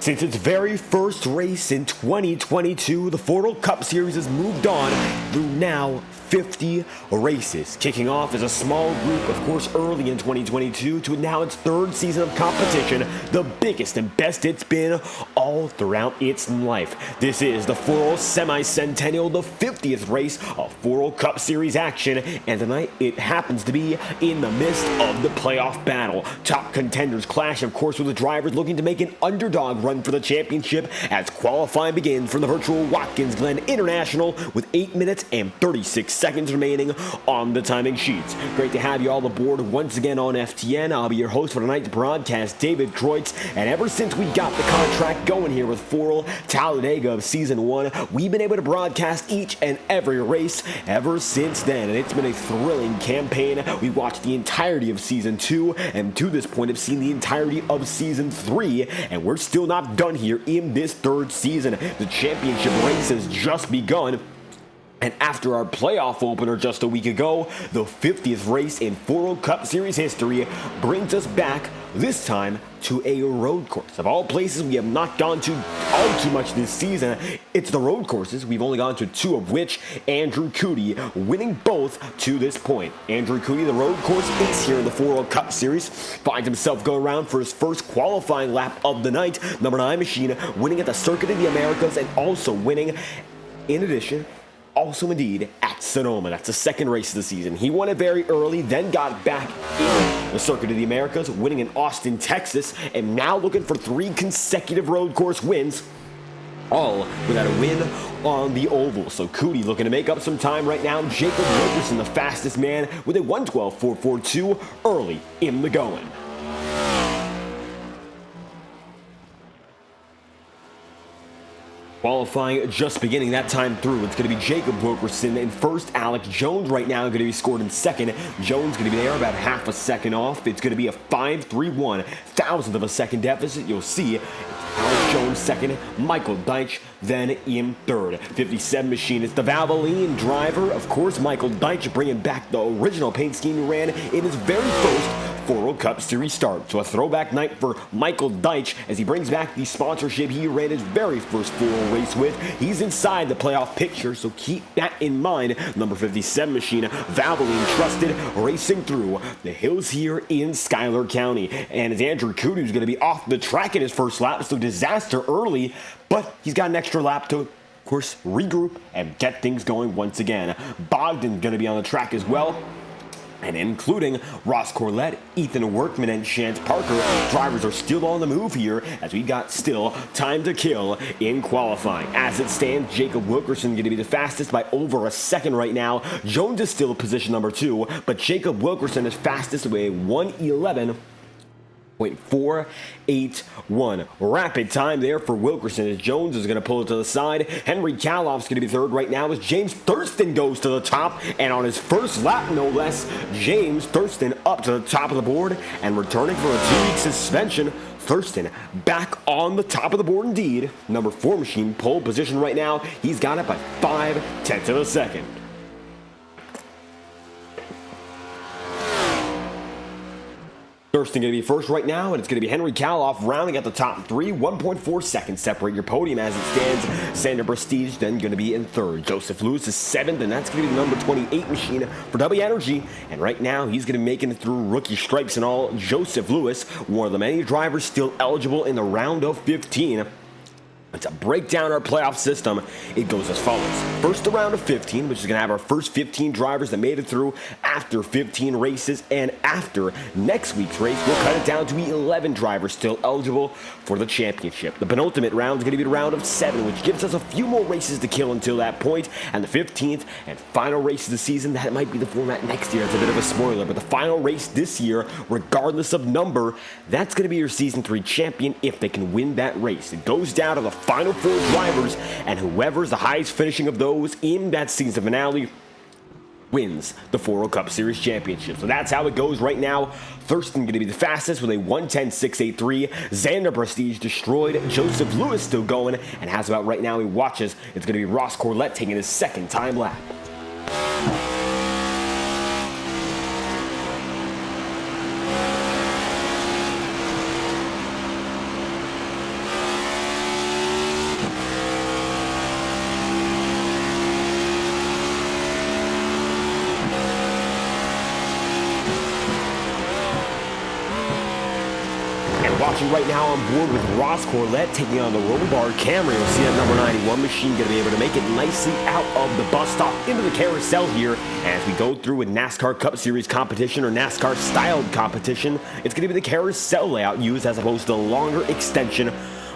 Since its very first race in 2022, the FORL Cup Series has moved on through now 50 races, kicking off as a small group, of course, early in 2022 to now its third season of competition, the biggest and best it's been all throughout its life. This is the FORL Semi-Centennial, the 50th race of FORL Cup Series action, and tonight it happens to be in the midst of the playoff battle. Top contenders clash, of course, with the drivers looking to make an underdog run for the championship as qualifying begins from the virtual Watkins Glen International with 8 minutes and 36 seconds remaining on the timing sheets. Great to have you all aboard once again on FTN. I'll be your host for tonight's broadcast, David Kreutz, and ever since we got the contract going here with FORL Talladega of Season 1, we've been able to broadcast each and every race ever since then, and it's been a thrilling campaign. We watched the entirety of Season 2, and to this point have seen the entirety of Season 3, and we're still not done here in this third season. The championship race has just begun. And after our playoff opener just a week ago, the 50th race in FORL Cup Series history brings us back, this time, to a road course. Of all places we have not gone to all too much this season, it's the road courses. We've only gone to 2 of which, Andrew Cootie winning both to this point. Andrew Cootie, the road course ace here in the FORL Cup Series, finds himself going around for his first qualifying lap of the night. Number 9 machine winning at the Circuit of the Americas and also winning, in addition, also indeed at Sonoma. That's the second race of the season. He won it very early, then got back in the Circuit of the Americas, winning in Austin, Texas, and now looking for 3 consecutive road course wins, all without a win on the oval. So Cootie looking to make up some time right now. Jacob Wilkerson, the fastest man, with a 1:12.442 early in the going. Qualifying just beginning that time through. It's going to be Jacob Wilkerson in first. Alex Jones right now going to be scored in second. Jones going to be there about half a second off. It's going to be a 5.31 thousandth of a second deficit. You'll see Alex Jones second, Michael Deitch then in third. 57 machine is the Valvoline driver. Of course, Michael Deitch bringing back the original paint scheme he ran in his very first FORL Cup Series start. So a throwback night for Michael Deitch as he brings back the sponsorship he ran his very first FORL race with. He's inside the playoff picture, so keep that in mind. Number 57 machine, Valvoline trusted, racing through the hills here in Schuyler County. And as Andrew Cootie is going to be off the track in his first lap, so disaster early, but he's got an extra lap to, of course, regroup and get things going once again. Bogdan's going to be on the track as well, and including Ross Corlett, Ethan Workman, and Chance Parker. Drivers are still on the move here as we got still time to kill in qualifying. As it stands, Jacob Wilkerson going to be the fastest by over a second right now. Jones is still position number 2, but Jacob Wilkerson is fastest with a 1:11.481. Rapid time there for Wilkerson as Jones is going to pull it to the side. Henry Kaloff's going to be third right now as James Thurston goes to the top, and on his first lap no less, James Thurston up to the top of the board and returning for a 2-week suspension. Thurston back on the top of the board indeed. Number 4 machine pole position right now. He's got it by 0.5 of a second. Thurston going to be first right now, and it's going to be Henry Kaloff rounding at the top 3. 1.4 seconds separate your podium as it stands. Xander Prestige then going to be in third. Joseph Lewis is 7th, and that's going to be the number 28 machine for W Energy. And right now, he's going to be making it through rookie stripes and all. Joseph Lewis, one of the many drivers still eligible in the round of 15. To break down our playoff system, it goes as follows. First, the round of 15, which is going to have our first 15 drivers that made it through after 15 races. And after next week's race, we'll cut it down to 11 drivers still eligible for the championship. The penultimate round is going to be the round of 7, which gives us a few more races to kill until that point. And the 15th and final race of the season, that might be the format next year. It's a bit of a spoiler, but the final race this year, regardless of number, that's going to be your Season 3 champion if they can win that race. It goes down to the final 4 drivers, and whoever's the highest finishing of those in that season finale wins the FORL Cup Series Championship. So that's how it goes right now. Thurston going to be the fastest with a 1:10.683. Xander Prestige destroyed. Joseph Lewis still going, and has about right now he watches. It's going to be Ross Corlett taking his second time lap. watching right now on board with Ross Corlett taking on the Robar Camry. You'll see that number 91 machine going to be able to make it nicely out of the bus stop into the carousel here. As we go through with NASCAR Cup Series competition or NASCAR styled competition, it's going to be the carousel layout used as opposed to the longer extension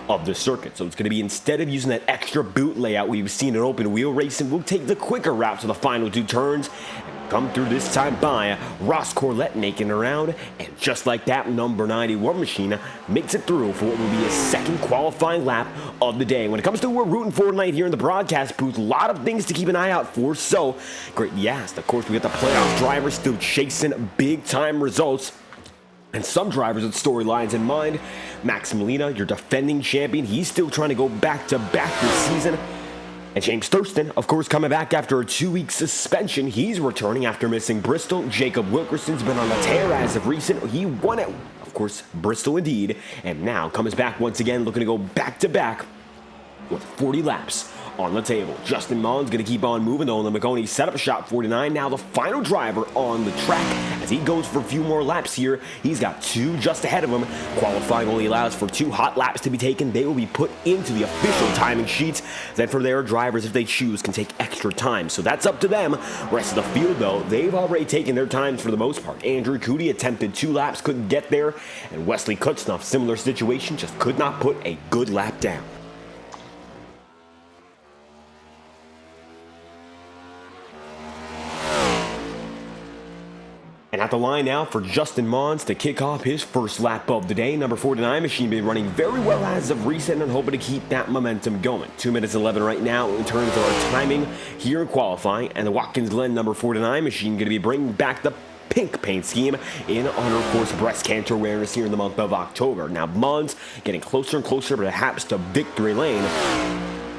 of the circuit. So it's going to be, instead of using that extra boot layout we've seen in open wheel racing, we'll take the quicker route to the final two turns and come through this time by Ross Corlett making around, and just like that, number 91 machine makes it through for what will be a second qualifying lap of the day. When it comes to what we're rooting for tonight here in the broadcast booth, a lot of things to keep an eye out for. So great, yes, of course we got the playoff drivers still chasing big time results, and some drivers with storylines in mind. Max Molina, your defending champion, he's still trying to go back-to-back this season. And James Thurston, of course, coming back after a 2-week suspension. He's returning after missing Bristol. Jacob Wilkerson's been on the tear as of recent. He won it, of course, Bristol indeed, and now comes back once again looking to go back-to-back with 40 laps on the table. Justin Mullins going to keep on moving though in the McConey setup shot 49. Now the final driver on the track as he goes for a few more laps here. He's got 2 just ahead of him. Qualifying only allows for 2 hot laps to be taken. They will be put into the official timing sheets. Then from there, drivers, if they choose, can take extra time. So that's up to them. Rest of the field though, they've already taken their times for the most part. Andrew Cootie attempted 2 laps, couldn't get there. And Wesley Kutznoff, similar situation, just could not put a good lap down. And at the line now for Justin Mons to kick off his first lap of the day. Number 49 machine been running very well as of recent and hoping to keep that momentum going. 2 minutes 11 right now in terms of our timing here in qualifying. And the Watkins Glen number 49 machine going to be bringing back the pink paint scheme in honor, of course, breast cancer awareness here in the month of October. Now Mons getting closer and closer perhaps to victory lane.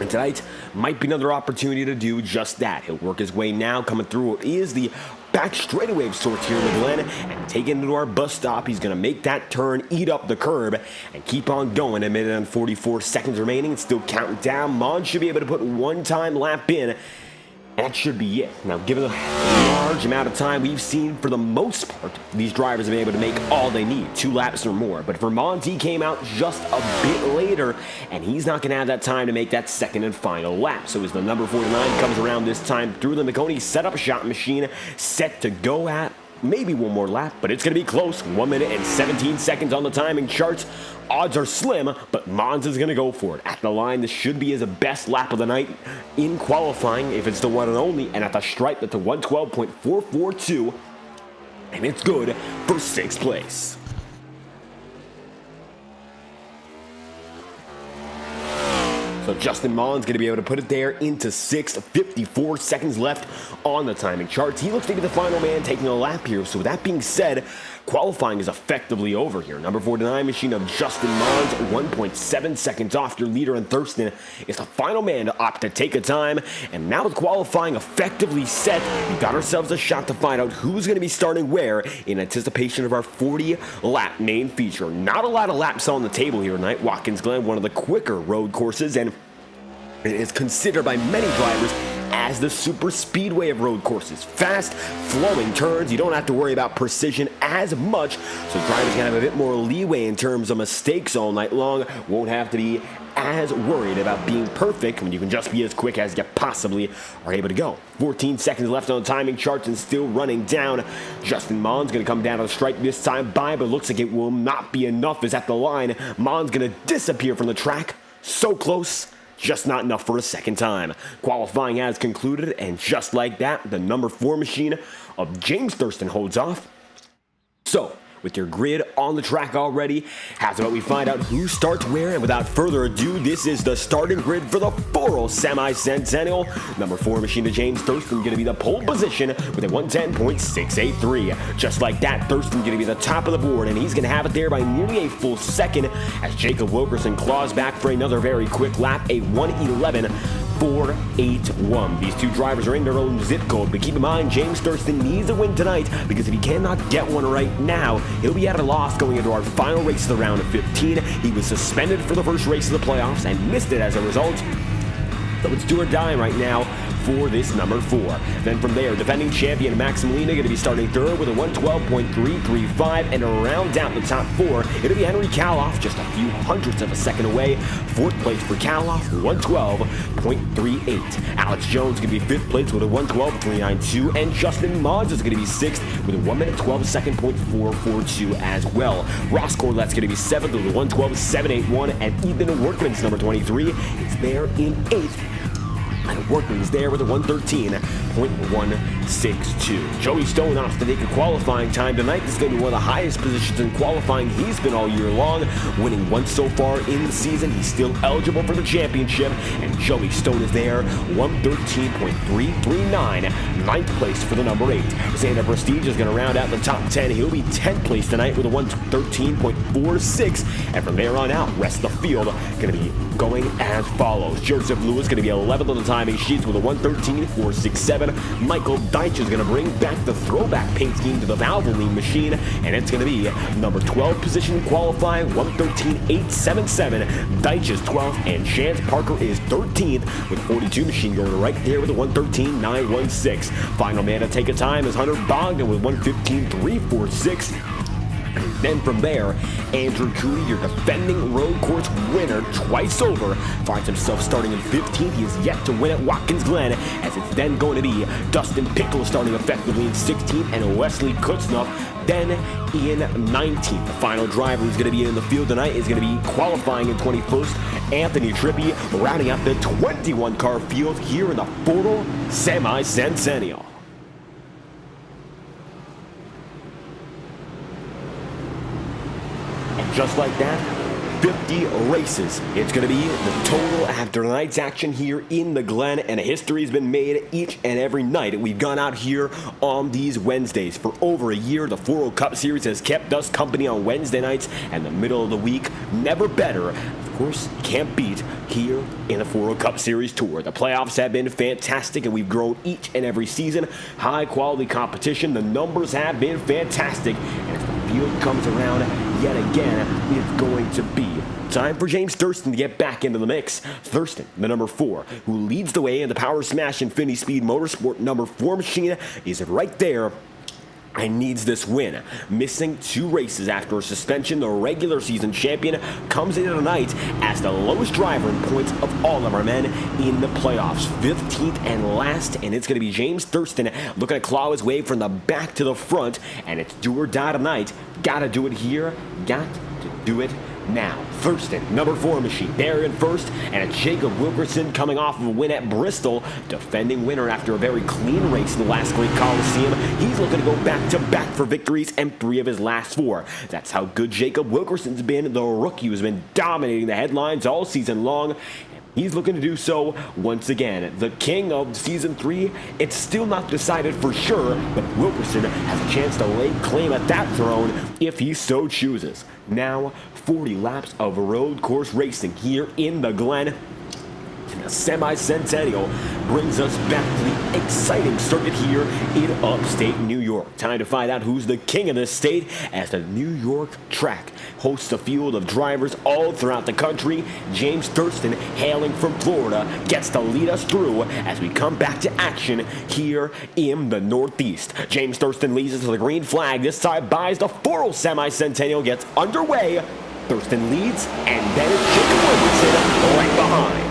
And tonight might be another opportunity to do just that. He'll work his way now coming through what is the back straightaway of sorts here in the Glen, and taking it to our bus stop. He's going to make that turn, eat up the curb, and keep on going. A minute and 44 seconds remaining. It's still counting down. Mons should be able to put one time lap in. That should be it. Now, given the large amount of time we've seen, for the most part, these drivers have been able to make all they need, 2 laps or more. But for Mons, he came out just a bit later, and he's not going to have that time to make that second and final lap. So as the number 49 comes around this time through the McConey setup shot machine, set to go at maybe one more lap, but it's going to be close. 1 minute and 17 seconds on the timing charts. Odds are slim, but Mons is going to go for it. At the line, this should be his best lap of the night in qualifying, if it's the one and only, and at the stripe, that's a 112.442, and it's good for 6th place. So Justin Mullins going to be able to put it there into 6th, 54 seconds left on the timing charts. He looks to be the final man taking a lap here. So with that being said, qualifying is effectively over here. Number 49 machine of Justin Mullins, 1.7 seconds off your leader, and Thurston is the final man to opt to take a time. And now with qualifying effectively set, we got ourselves a shot to find out who's going to be starting where in anticipation of our 40-lap main feature. Not a lot of laps on the table here tonight. Watkins Glen, one of the quicker road courses, and it is considered by many drivers as the SuperSpeedway of road courses. Fast, flowing turns. You don't have to worry about precision as much, so drivers can have a bit more leeway in terms of mistakes all night long. Won't have to be as worried about being perfect when you can just be as quick as you possibly are able to go. 14 seconds left on the timing charts and still running down. Justin Mullins going to come down to the stripe this time by, but looks like it will not be enough. Is at the line. Mullins going to disappear from the track. So close. Just not enough for a second time. Qualifying has concluded, and just like that, the number 4 machine of James Thurston holds off. So, with your grid on the track already, how's about we find out who starts where, and without further ado, this is the starting grid for the FORL Semi-Centennial. Number 4 machine of James Thurston going to be the pole position with a 110.683. Just like that, Thurston going to be the top of the board, and he's going to have it there by nearly a full second as Jacob Wilkerson claws back for another very quick lap, a 1:11.481. These two drivers are in their own zip code, but keep in mind, James Thurston needs a win tonight, because if he cannot get one right now, he'll be at a loss going into our final race of the round of 15. He was suspended for the first race of the playoffs and missed it as a result. So it's do or die right now for this number 4. Then from there, defending champion Max Molina going to be starting third with a 112.335, and to round out the top 4, it'll be Henry Kaloff, just a few hundredths of a second away. Fourth place for Kaloff, 112.38. Alex Jones going to be fifth place with a 112.392, and Justin Mons is going to be sixth with a 1 minute 12 second .442 as well. Ross Corlette's going to be seventh with a 112.781, and Ethan Workman's number 23 is there in eighth. And Workman's there with a 113.162. Joey Stone off to take a qualifying time tonight. This is going to be one of the highest positions in qualifying he's been all year long, winning once so far in the season. He's still eligible for the championship, and Joey Stone is there, 113.339, ninth place for the number 8. Xander Prestige is going to round out the top 10. He'll be 10th place tonight with a 113.46, and from there on out, rest of the field going to be going as follows. Joseph Lewis going to be 11th on the timing sheets with a 113.467. Michael Deitch is going to bring back the throwback paint scheme to the Valvoline machine, and it's going to be number 12 position qualifying, 113.877. Deitch is 12th, and Chance Parker is 13th with 42 machine going right there with a 113.916. Final man to take a time is Hunter Bogdan with 115.346. Then from there, Andrew Cooley, your defending road course winner twice over, finds himself starting in 15th. He is yet to win at Watkins Glen, as it's then going to be Dustin Pickle starting effectively in 16th, and Wesley Kutznoff then in 19th. The final driver who's going to be in the field tonight is going to be qualifying in 21st, Anthony Trippi, rounding out the 21-car field here in the FORL Semi-Centennial. Just like that, 50 races. It's going to be the total after tonight's action here in the Glen, and a history has been made each and every night. We've gone out here on these Wednesdays for over a year. The FORL Cup Series has kept us company on Wednesday nights and the middle of the week. Never better. Of course, you can't beat here in the FORL Cup Series Tour. The playoffs have been fantastic, and we've grown each and every season. High quality competition. The numbers have been fantastic, and as the field comes around yet again, it's going to be time for James Thurston to get back into the mix. Thurston, the number 4, who leads the way in the Power Smash Infinity Speed Motorsport number 4 machine, is right there and needs this win. Missing 2 races after a suspension, the regular season champion comes into tonight as the lowest driver in points of all of our men in the playoffs. 15th and last, and it's going to be James Thurston looking to claw his way from the back to the front, and it's do or die tonight. Gotta do it here, got to do it now. Thurston, number 4 machine, there in first, and it's Jacob Wilkerson coming off of a win at Bristol, defending winner after a very clean race in the last great Coliseum. He's looking to go back-to-back for victories and 3 of his last 4. That's how good Jacob Wilkerson's been, the rookie who's been dominating the headlines all season long. He's looking to do so once again. The king of Season 3, it's still not decided for sure, but Wilkerson has a chance to lay claim at that throne if he so chooses. Now, 40 laps of road course racing here in the Glen. The Semi-Centennial brings us back to the exciting circuit here in upstate New York. Time to find out who's the king of this state, as the New York track hosts a field of drivers all throughout the country. James Thurston, hailing from Florida, gets to lead us through as we come back to action here in the Northeast. James Thurston leads us to the green flag. This side buys the FORL Semi-Centennial gets underway. Thurston leads, and then it's Jacob Wilkerson right behind.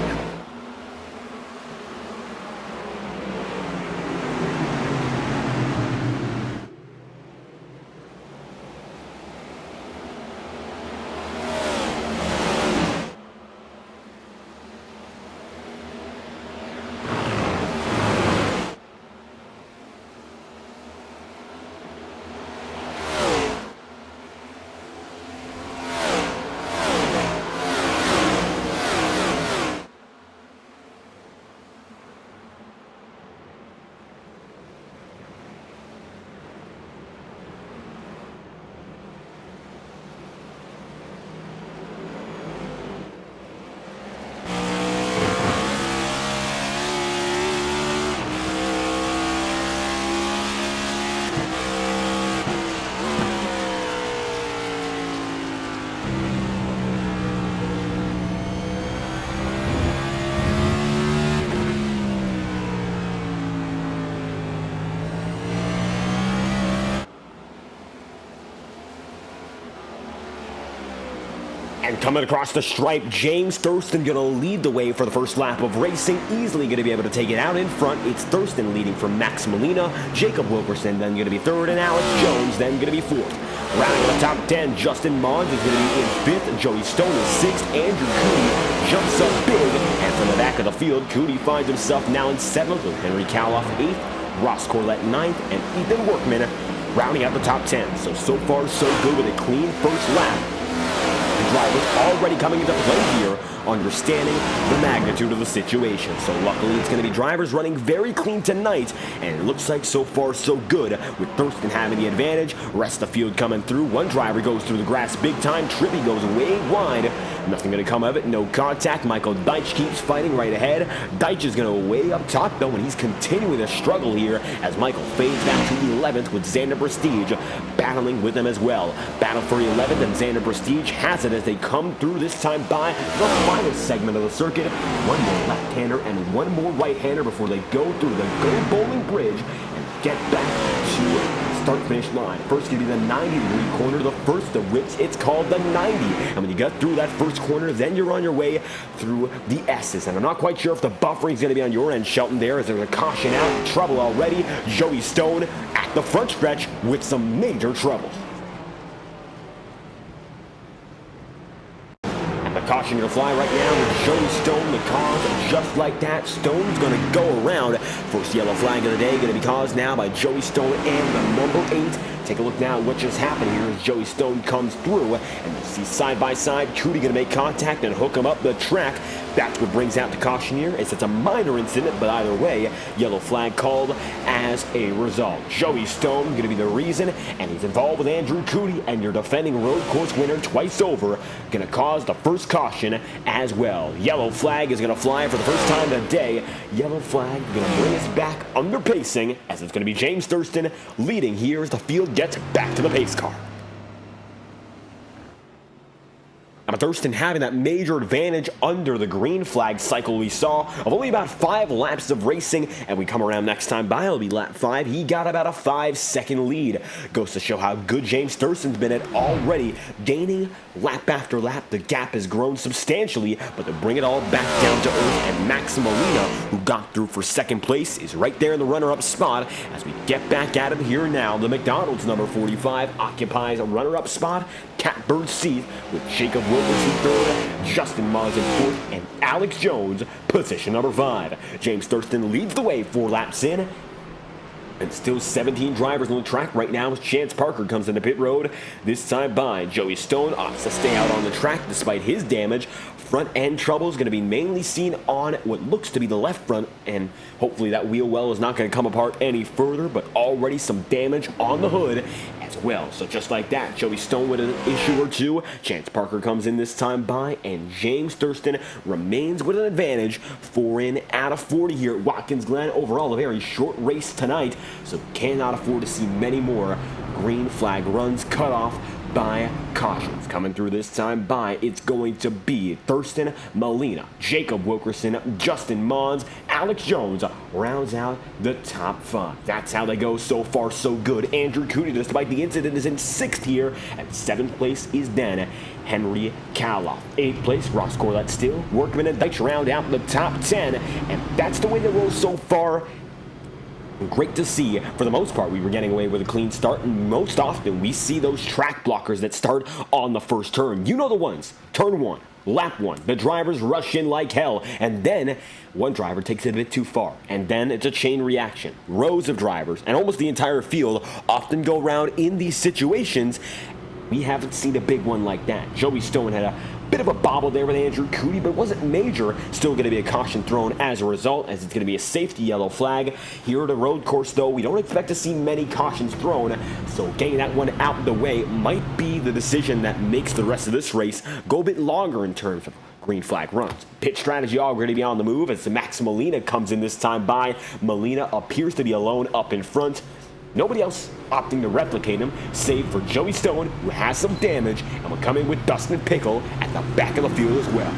And coming across the stripe, James Thurston going to lead the way for the first lap of racing. Easily going to be able to take it out in front. It's Thurston leading from Max Molina. Jacob Wilkerson then going to be third, and Alex Jones then going to be fourth. Rounding out the top 10, Justin Mons is going to be in fifth. Joey Stone is sixth. Andrew Cooney jumps up big. And from the back of the field, Cooney finds himself now in seventh with Henry Caloff eighth, Ross Corlett ninth, and Ethan Workman rounding out the top 10. So far, so good with a clean first lap. The drivers already coming into play here, understanding the magnitude of the situation. So luckily, it's going to be drivers running very clean tonight, and it looks like so far so good, with Thurston having the advantage. Rest of the field coming through. One driver goes through the grass big time. Trippy goes way wide. Nothing going to come of it. No contact. Michael Deitch keeps fighting right ahead. Deitch is going to go way up top, though, and he's continuing to struggle here as Michael fades back to 11th with Xander Prestige battling with him as well. Battle for 11th, and Xander Prestige has it as they come through this time by the final segment of the circuit. One more left-hander and one more right-hander before they go through the Go Bowling Bridge and get back to start-finish line. First going to be the 90-degree corner, the first of which it's called the 90. And when you get through that first corner, then you're on your way through the S's. And I'm not quite sure if the buffering is going to be on your end, Shelton, there, as there's a caution out. Trouble already. Joey Stone at the front stretch with some major trouble. Caution to fly right now with Joey Stone, the cause just like that. Stone's going to go around. First yellow flag of the day going to be caused now by Joey Stone and the number 8. Take a look now at what just happened here as Joey Stone comes through, and you see side by side, Cootie going to make contact and hook him up the track. That's what brings out the caution here. It's a minor incident, but either way, yellow flag called as a result. Joey Stone going to be the reason, and he's involved with Andrew Cootie, and your defending road course winner twice over, going to cause the first caution as well. Yellow flag is going to fly for the first time today. Yellow flag going to bring us back under pacing, as it's going to be James Thurston leading here as the field gets back to the pace car. Thurston having that major advantage under the green flag cycle we saw of only about 5 laps of racing, and we come around next time by, it'll be lap 5. He got about a 5-second lead. Goes to show how good James Thurston's been at already, gaining lap after lap. The gap has grown substantially, but to bring it all back down to earth, and Max Molina, who got through for second place, is right there in the runner-up spot as we get back at him here now. The McDonald's number 45 occupies a runner-up spot. Catbird seat with Jacob Wilkerson third, Justin Mons in fourth, and Alex Jones position number 5. James Thurston leads the way 4 laps in, and still 17 drivers on the track right now as Chance Parker comes into pit road. This time by Joey Stone opts to stay out on the track despite his damage. Front end trouble is going to be mainly seen on what looks to be the left front, and hopefully that wheel well is not going to come apart any further, but already some damage on the hood as well. So just like that, Joey Stone with an issue or two. Chance Parker comes in this time by, and James Thurston remains with an advantage. 4 in out of 40 here at Watkins Glen. Overall, a very short race tonight, so cannot afford to see many more green flag runs cut off by cautions. Coming through this time by, it's going to be Thurston, Molina, Jacob Wilkerson, Justin Mons, Alex Jones rounds out the top 5. That's how they go so far so good. Andrew Cootie, despite the incident, is in 6th here, and 7th place is then Henry Caloff. 8th place, Ross Corlett still. Workman and Deitch round out the top 10, and that's the way they roll so far. Great to see. For the most part, we were getting away with a clean start, and most often we see those track blockers that start on the first turn. You know the ones. Turn 1, lap 1. The drivers rush in like hell, and then one driver takes it a bit too far, and then it's a chain reaction. Rows of drivers, and almost the entire field, often go around in these situations. We haven't seen a big one like that. Joey Stone had a bit of a bobble there with Andrew Cootie, but it wasn't major. Still going to be a caution thrown as a result, as it's going to be a safety yellow flag. Here at a road course, though, we don't expect to see many cautions thrown, so getting that one out the way might be the decision that makes the rest of this race go a bit longer in terms of green flag runs. Pit strategy already be on the move as Max Molina comes in this time by. Molina appears to be alone up in front. Nobody else opting to replicate him, save for Joey Stone, who has some damage, and will come in with Dustin Pickle at the back of the field as well.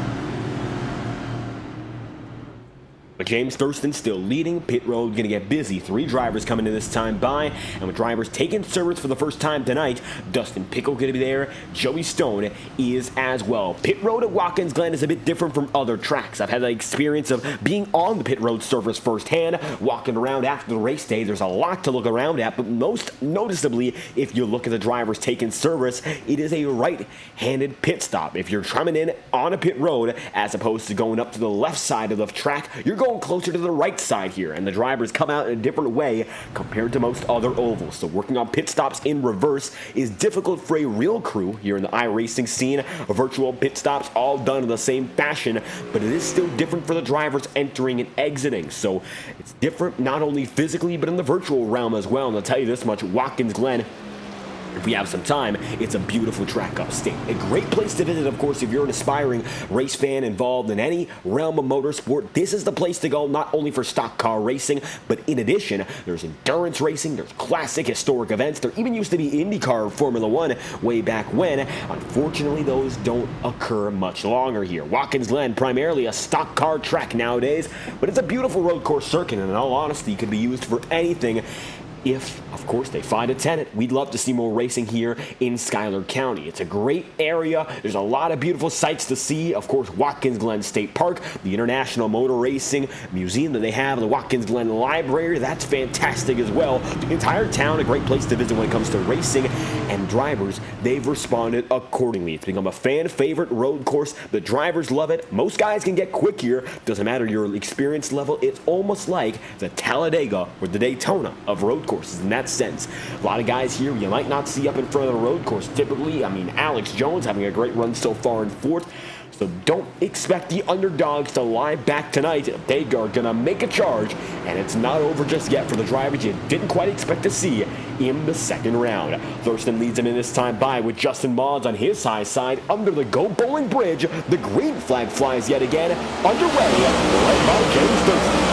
But James Thurston still leading. Pit road going to get busy. 3 drivers coming in this time by. And with drivers taking service for the first time tonight, Dustin Pickle going to be there. Joey Stone is as well. Pit road at Watkins Glen is a bit different from other tracks. I've had the experience of being on the pit road surface firsthand, walking around after the race day. There's a lot to look around at, but most noticeably, if you look at the drivers taking service, it is a right-handed pit stop. If you're coming in on a pit road, as opposed to going up to the left side of the track, you're going closer to the right side here, and the drivers come out in a different way compared to most other ovals. So working on pit stops in reverse is difficult for a real crew here in the iRacing scene. Virtual pit stops all done in the same fashion, but it is still different for the drivers entering and exiting. So it's different not only physically, but in the virtual realm as well. And I'll tell you this much, Watkins Glen, if we have some time, it's a beautiful track upstate. A great place to visit, of course, if you're an aspiring race fan involved in any realm of motorsport. This is the place to go, not only for stock car racing, but in addition, there's endurance racing, there's classic historic events. There even used to be Indycar Formula 1 way back when. Unfortunately, those don't occur much longer here. Watkins Glen, primarily a stock car track nowadays, but it's a beautiful road course circuit, and in all honesty, could be used for anything if, of course, they find a tenant. We'd love to see more racing here in Schuyler County. It's a great area. There's a lot of beautiful sights to see. Of course, Watkins Glen State Park, the International Motor Racing Museum that they have in the Watkins Glen Library, that's fantastic as well. The entire town, a great place to visit when it comes to racing, and drivers, they've responded accordingly. It's become a fan favorite road course. The drivers love it. Most guys can get quick here. Doesn't matter your experience level. It's almost like the Talladega or the Daytona of road courses in that sense. A lot of guys here you might not see up in front of the road course typically. I mean, Alex Jones having a great run so far in 4th. So don't expect the underdogs to lie back tonight. They are going to make a charge, and it's not over just yet for the drivers you didn't quite expect to see in the second round. Thurston leads him in this time by with Justin Mods on his high side under the Go Bowling Bridge. The green flag flies yet again. Underway, led by James Thurston.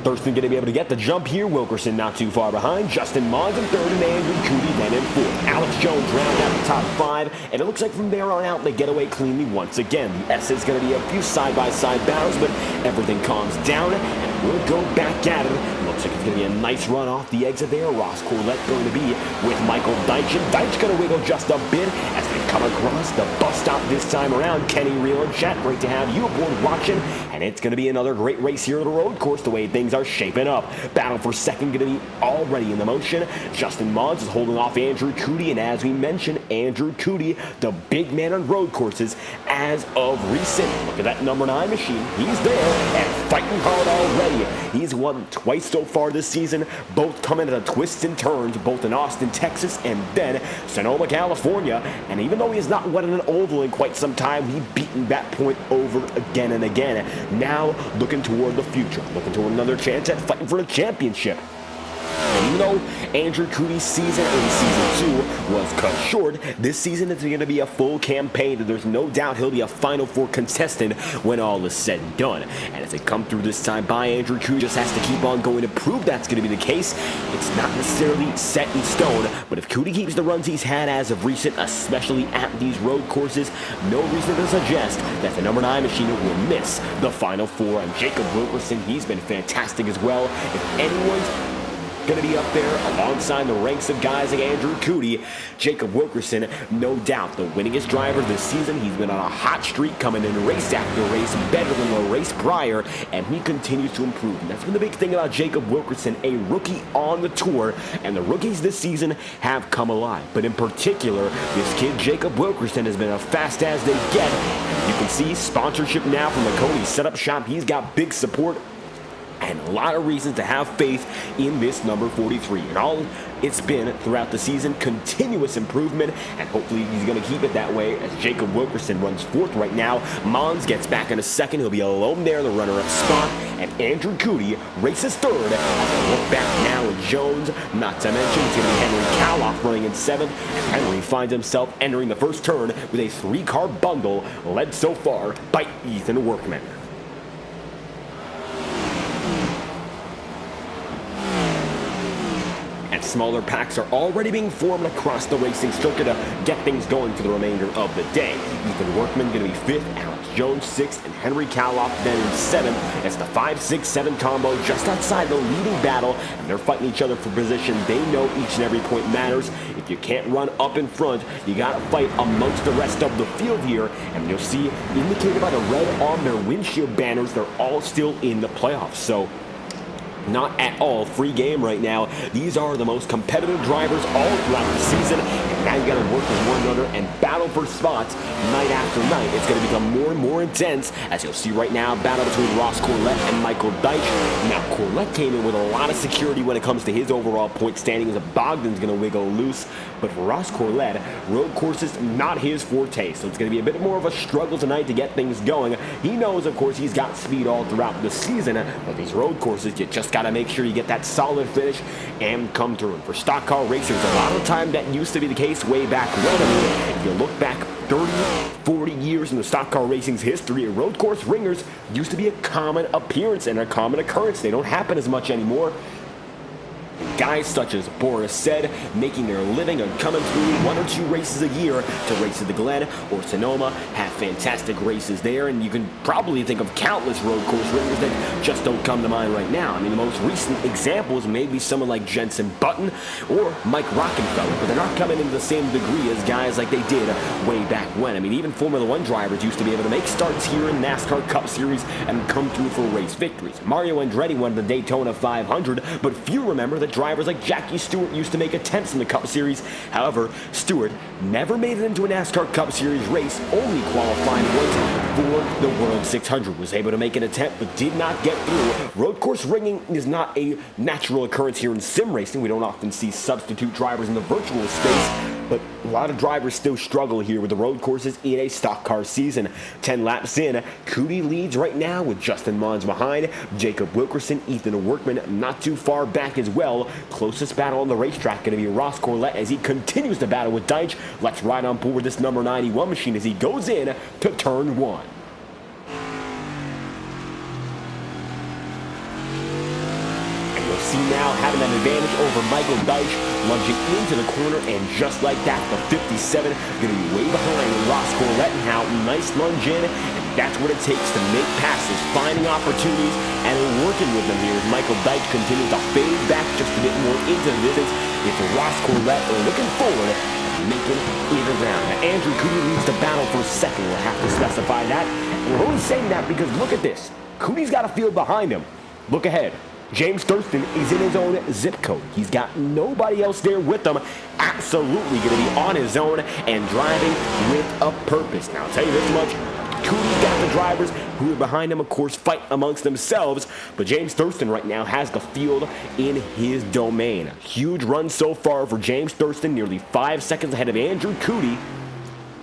Thurston going to be able to get the jump here. Wilkerson not too far behind. Justin Mons in 3rd and Andrew Cootie then in 4th. Alex Jones round out the top 5, and it looks like from there on out they get away cleanly once again. The S is going to be a few side-by-side battles, but everything calms down, and we'll go back at it. Looks like it's going to be a nice run off the exit there. Ross Corlett going to be with Michael Deitch, and Deitch going to wiggle just a bit as they come across the bus stop this time around. Kenny Reel and chat, great to have you aboard watching, and it's going to be another great race here at the road course the way things are shaping up. Battle for second going to be already in the motion. Justin Mons is holding off Andrew Cootie, and as we mentioned, Andrew Cootie, the big man on road courses as of recent. Look at that number 9 machine. He's there and fighting hard already. He's won twice so far this season, both coming at twists and turns, both in Austin, Texas, and then Sonoma, California. And even though he has not won an oval in quite some time, he's beaten that point over again and again. Now looking toward the future, looking toward another chance at fighting for the championship. And even though Andrew Cootie's season in Season 2 was cut short, this season is going to be a full campaign, and there's no doubt he'll be a Final Four contestant when all is said and done. And as they come through this time by, Andrew Cootie just has to keep on going to prove that's going to be the case. It's not necessarily set in stone, but if Cootie keeps the runs he's had as of recent, especially at these road courses, no reason to suggest that the number 9 machine will miss the Final Four. And Jacob Wilkerson, he's been fantastic as well. If anyone's going to be up there alongside the ranks of guys like Andrew Cootie, Jacob Wilkerson, no doubt the winningest driver this season. He's been on a hot streak, coming in race after race, better than the race prior, and he continues to improve. And that's been the big thing about Jacob Wilkerson, a rookie on the tour, and the rookies this season have come alive. But in particular, this kid Jacob Wilkerson has been as fast as they get. You can see sponsorship now from the Cody Setup Shop. He's got big support and a lot of reasons to have faith in this number 43. And all it's been throughout the season, continuous improvement, and hopefully he's going to keep it that way as Jacob Wilkerson runs 4th right now. Mons gets back in a 2nd. He'll be alone there in the runner-up spot, and Andrew Cootie races 3rd. Look back now with Jones, not to mention it's going to be Henry Caloff running in 7th, and Henry finds himself entering the first turn with a 3-car bundle led so far by Ethan Workman. Smaller packs are already being formed across the racing circuit to get things going for the remainder of the day. Ethan Workman going to be 5th, Alex Jones 6th, and Henry Kaloff then in 7th. It's the 5, 6, 7 combo just outside the leading battle, and they're fighting each other for position. They know each and every point matters. If you can't run up in front, you got to fight amongst the rest of the field here, and you'll see indicated by the red on their windshield banners, they're all still in the playoffs. So not at all free game right now. These are the most competitive drivers all throughout the season, and now you got to work with one another and battle for spots night after night. It's going to become more and more intense, as you'll see right now, battle between Ross Corlett and Michael Deitch. Now, Corlett came in with a lot of security when it comes to his overall point standings. Bogdan's going to wiggle loose, but for Ross Corlett, road courses not his forte, so it's going to be a bit more of a struggle tonight to get things going. He knows, of course, he's got speed all throughout the season, but these road courses, you just got to make sure you get that solid finish and come through. And for stock car racers, a lot of the time that used to be the case way back when. I mean, if you look back 30, 40 years in the stock car racing's history, road course ringers used to be a common appearance and a common occurrence. They don't happen as much anymore. Guys such as Boris said, making their living and coming through 1 or 2 races a year to race at the Glen or Sonoma, have fantastic races there, and you can probably think of countless road course ringers that just don't come to mind right now. I mean, the most recent examples may be someone like Jensen Button or Mike Rockenfeller, but they're not coming into the same degree as guys like they did way back when. I mean, even Formula One drivers used to be able to make starts here in NASCAR Cup Series and come through for race victories. Mario Andretti won the Daytona 500, but few remember that drivers like Jackie Stewart used to make attempts in the Cup Series. However, Stewart never made it into a NASCAR Cup Series race, only qualifying once for the World 600. Was able to make an attempt, but did not get through. Road course ringing is not a natural occurrence here in sim racing. We don't often see substitute drivers in the virtual space, but a lot of drivers still struggle here with the road courses in a stock car season. 10 laps in, Cootie leads right now with Justin Mons behind. Jacob Wilkerson, Ethan Workman not too far back as well. Closest battle on the racetrack going to be Ross Corlett as he continues to battle with Deitch. Let's ride on board this number 91 machine as he goes in to turn 1. See now having an advantage over Michael Deitch, lunging into the corner, and just like that, the 57 going to be way behind Ross Corlett. Now, nice lunge in, and that's what it takes to make passes, finding opportunities, and working with them here as Michael Deitch continues to fade back just a bit more into the distance. It's Ross Corlett looking forward, making it around. Now, Andrew Cootie leads the battle for second. We'll have to specify that. And we're only saying that because look at this. Cootie's got a field behind him. Look ahead. James Thurston is in his own zip code. He's got nobody else there with him. Absolutely going to be on his own and driving with a purpose. Now, I'll tell you this much. Cootie's got the drivers who are behind him, of course, fight amongst themselves. But James Thurston right now has the field in his domain. Huge run so far for James Thurston, nearly 5 seconds ahead of Andrew Cootie.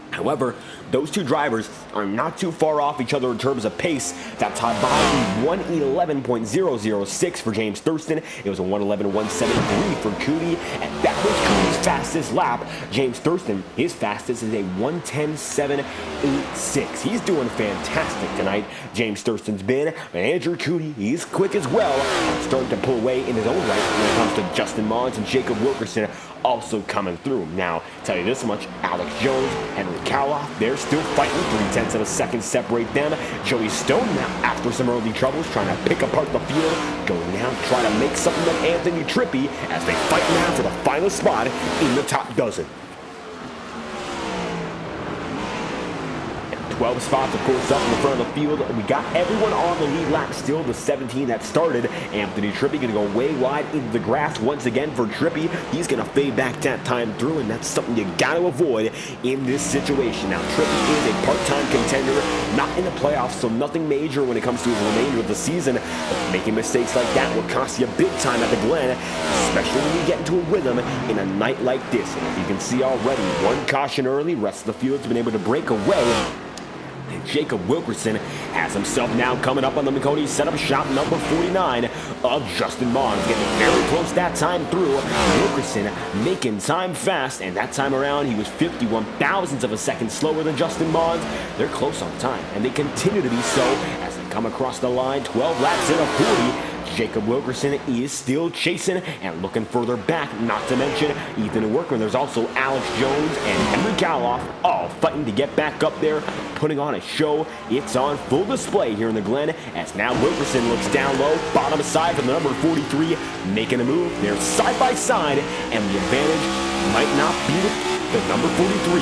However, those two drivers are not too far off each other in terms of pace. That's tied by 1:11.006 for James Thurston. It was a 1:11.173 for Cootie, and that was Cootie's fastest lap. James Thurston, his fastest is a 1:10.786. He's doing fantastic tonight. James Thurston's been, but Andrew Cootie, he's quick as well, starting to pull away in his own right when it comes to Justin Mons and Jacob Wilkerson also coming through. Now, tell you this much, Alex Jones, Henry Kaloff, they're still fighting. 0.3 of a second separate them. Joey Stone now, after some early troubles, trying to pick apart the field, going down, trying to make something of Anthony Trippi as they fight now for the final spot in the top dozen. 12 spots, of course, up in the front of the field. We got everyone on the lead lap still, the 17 that started. Anthony Trippi going to go way wide into the grass once again for Trippi. He's going to fade back that time through, and that's something you got to avoid in this situation. Now, Trippi is a part-time contender, not in the playoffs, so nothing major when it comes to his remainder of the season. But making mistakes like that will cost you big time at the Glen, especially when you get into a rhythm in a night like this. And as you can see already, one caution early, rest of the field's been able to break away. And Jacob Wilkerson has himself now coming up on the McConey setup shot number 49 of Justin Mons. Getting very close that time through. Wilkerson making time fast, and that time around he was 51 thousandths of a second slower than Justin Mons. They're close on time, and they continue to be so as they come across the line. 12 laps in of 40. Jacob Wilkerson is still chasing and looking further back, not to mention Ethan Workman. There's also Alex Jones and Henry Kaloff all fighting to get back up there, putting on a show. It's on full display here in the Glen as now Wilkerson looks down low, bottom side from the number 43, making a move. They're side by side, and the advantage might not be with the number 43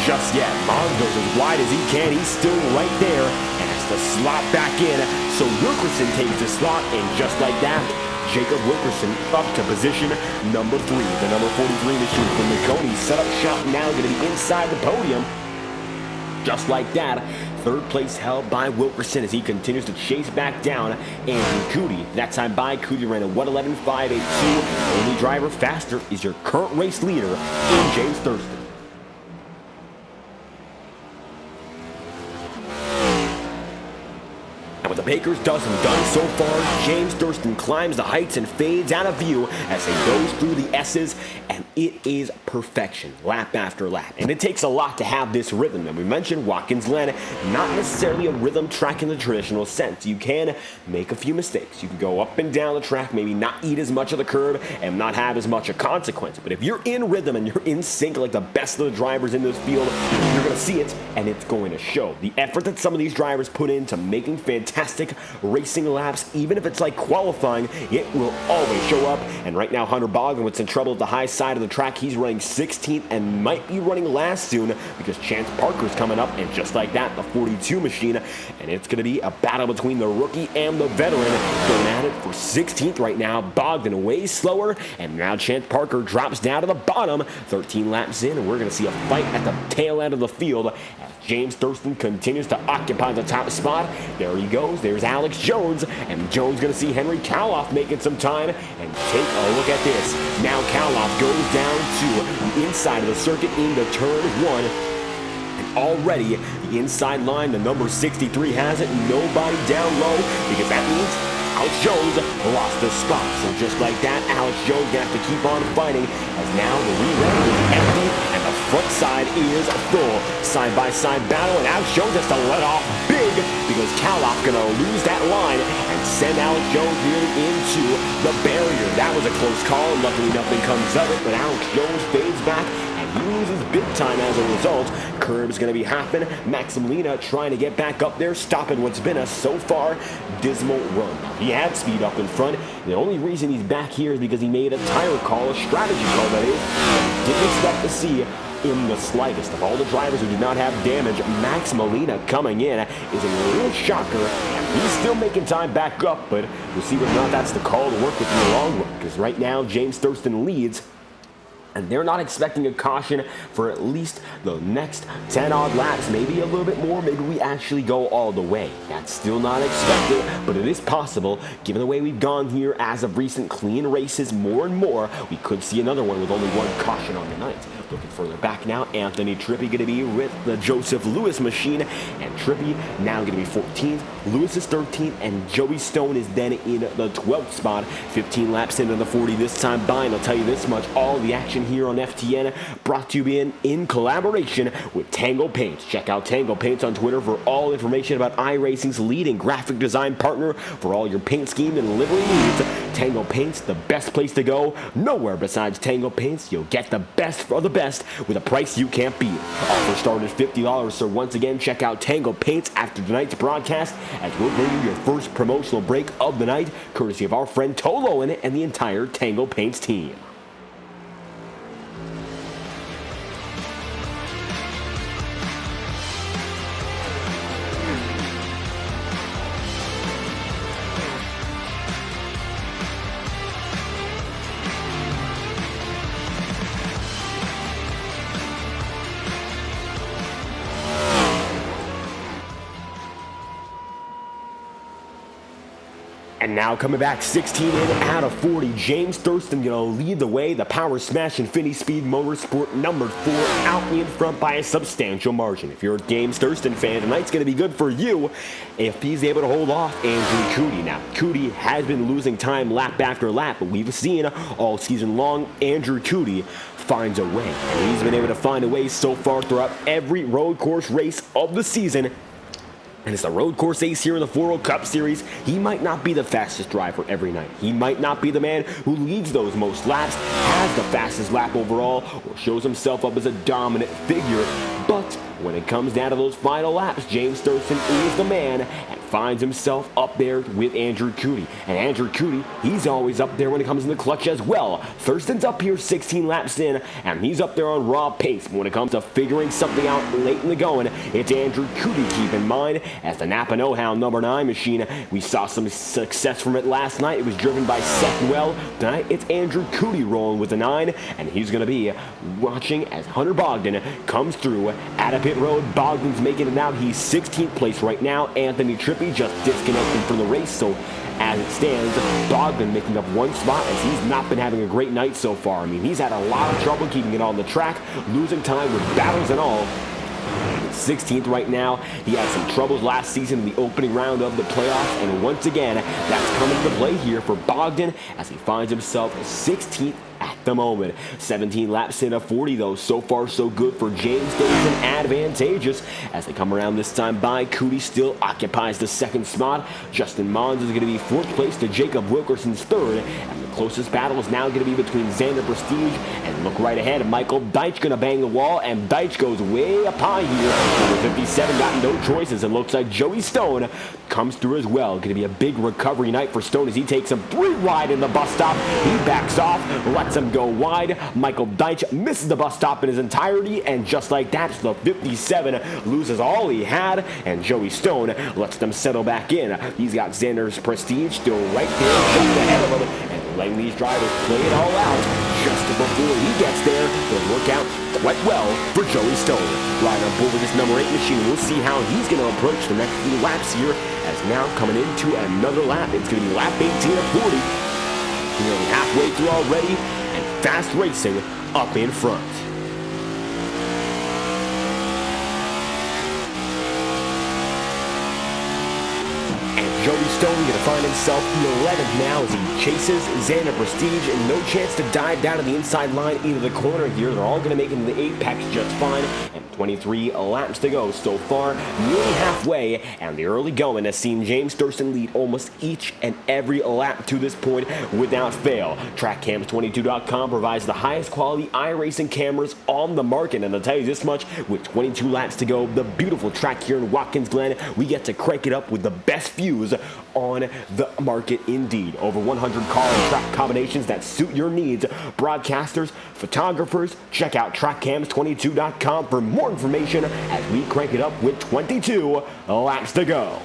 just yet. Mons goes as wide as he can. He's still right there and has to slot back in. So Wilkerson takes the slot, and just like that, Jacob Wilkerson up to position number 3. The number 43 machine from McConey set up shop now, going to be inside the podium. Just like that, third place held by Wilkerson as he continues to chase back down Andrew Cootie. That time by Cootie ran a 1:11.582. Only driver faster is your current race leader in James Thurston. And with the Baker's dozen done so far, James Thurston climbs the heights and fades out of view as he goes through the S's, and it is perfection, lap after lap. And it takes a lot to have this rhythm, and we mentioned Watkins Glen, not necessarily a rhythm track in the traditional sense. You can make a few mistakes. You can go up and down the track, maybe not eat as much of the curb and not have as much a consequence. But if you're in rhythm and you're in sync like the best of the drivers in this field, you're going to see it, and it's going to show. The effort that some of these drivers put into making fantastic racing laps, even if it's like qualifying, it will always show up. And right now, Hunter Bogdan's in trouble at the high side of the track. He's running 16th and might be running last soon because Chance Parker's coming up, and just like that, the 42 machine, and it's going to be a battle between the rookie and the veteran going at it for 16th right now. Bogdan way slower, and now Chance Parker drops down to the bottom. 13 laps in, and we're going to see a fight at the tail end of the field as James Thurston continues to occupy the top spot. There he goes. There's Alex Jones, and Jones going to see Henry Kaloff making some time, and take a look at this. Now Kaloff goes down to the inside of the circuit into turn 1. And already the inside line, the number 63 has it. Nobody down low, because that means Alex Jones lost the spot. So just like that, Alex Jones going to have to keep on fighting as now the rear end is empty and the front side is full. Side-by-side battle, and Alex Jones has to let off big because Kaloff going to lose that line and send Alex Jones nearly into the barrier. That was a close call. Luckily, nothing comes of it, but Alex Jones fades back and he loses big time as a result. Curb's going to be happening. Max Molina trying to get back up there, stopping what's been a so far dismal run. He had speed up in front. The only reason he's back here is because he made a tire call, a strategy call that is. Didn't expect to see in the slightest. Of all the drivers who did not have damage, Max Molina coming in is a real shocker. He's still making time back up, but we'll see whether or not that's the call to work with in the long run, because right now James Thurston leads, and they're not expecting a caution for at least the next 10-odd laps, maybe a little bit more. Maybe we actually go all the way. That's still not expected, but it is possible. Given the way we've gone here as of recent clean races more and more, we could see another one with only one caution on the night. Looking further back now, Anthony Trippi going to be with the Joseph Lewis machine, and Trippi now going to be 14th. Lewis is 13th, and Joey Stone is then in the 12th spot. 15 laps into the 40 this time by, and I'll tell you this much, all the action here on FTN brought to you in collaboration with Tango Paints. Check out Tango Paints on Twitter for all information about iRacing's leading graphic design partner for all your paint scheme and livery needs. Tango Paints, the best place to go. Nowhere besides Tango Paints. You'll get the best of the best with a price you can't beat. Offer started at $50, so once again, check out Tango Paints after tonight's broadcast as we'll bring you your first promotional break of the night, courtesy of our friend Tolo in it and the entire Tango Paints team. And now coming back 16 in out of 40, James Thurston going to lead the way. The power smash Infinity Speed Motorsport number 4 out in front by a substantial margin. If you're a James Thurston fan, tonight's going to be good for you if he's able to hold off Andrew Cootie. Now, Cootie has been losing time lap after lap, but we've seen all season long Andrew Cootie finds a way. And he's been able to find a way so far throughout every road course race of the season. And as the road course ace here in the FORL Cup Series, he might not be the fastest driver every night. He might not be the man who leads those most laps, has the fastest lap overall, or shows himself up as a dominant figure. But when it comes down to those final laps, James Thurston is the man and finds himself up there with Andrew Cootie. And Andrew Cootie, he's always up there when it comes in the clutch as well. Thurston's up here 16 laps in, and he's up there on raw pace. But when it comes to figuring something out late in the going, it's Andrew Cootie, keep in mind, as the Napa Know-How number 9 machine. We saw some success from it last night. It was driven by Seth Well. Tonight, it's Andrew Cootie rolling with the 9, and he's going to be watching as Hunter Bogdan comes through at a pit road. Bogdan's making it out. He's 16th place right now. Anthony Trippi just disconnected from the race, so as it stands, Bogdan making up one spot as he's not been having a great night so far. I mean, he's had a lot of trouble keeping it on the track, losing time with battles and all. 16th right now. He had some troubles last season in the opening round of the playoffs, and once again, that's coming into play here for Bogdan as he finds himself 16th at the moment. 17 laps in a 40 though. So far so good for James Thurston, advantageous as they come around this time by. Cootie still occupies the 2nd spot. Justin Mons is going to be 4th place to Jacob Wilkerson's 3rd, and the closest battle is now going to be between Xander Prestige and look right ahead, Michael Deitch going to bang the wall, and Deitch goes way up high here. Number 57 got no choices, and looks like Joey Stone comes through as well. Going to be a big recovery night for Stone as he takes him 3 wide in the bus stop. He backs off, lets him go wide. Michael Deitch misses the bus stop in his entirety, and just like that, the 57 loses all he had, and Joey Stone lets them settle back in. He's got Xander's Prestige still right there just ahead of him, and letting these drivers play it all out just before he gets there. It'll work out quite well for Joey Stone. Right on board with this number 8 machine, we'll see how he's going to approach the next few laps here, as now coming into another lap. It's going to be lap 18 of 40. Nearly halfway through already, and fast racing up in front. Joey Stone going to find himself 11th now as he chases Xander Prestige, and no chance to dive down to the inside line into the corner here. They're all going to make it into the apex just fine, and 23 laps to go so far, nearly halfway, and the early going has seen James Thurston lead almost each and every lap to this point without fail. TrackCams22.com provides the highest quality iRacing cameras on the market, and I'll tell you this much, with 22 laps to go, the beautiful track here in Watkins Glen, we get to crank it up with the best views on the market indeed. Over 100 car and track combinations that suit your needs. Broadcasters, photographers, check out TrackCams22.com for more information as we crank it up with 22 laps to go.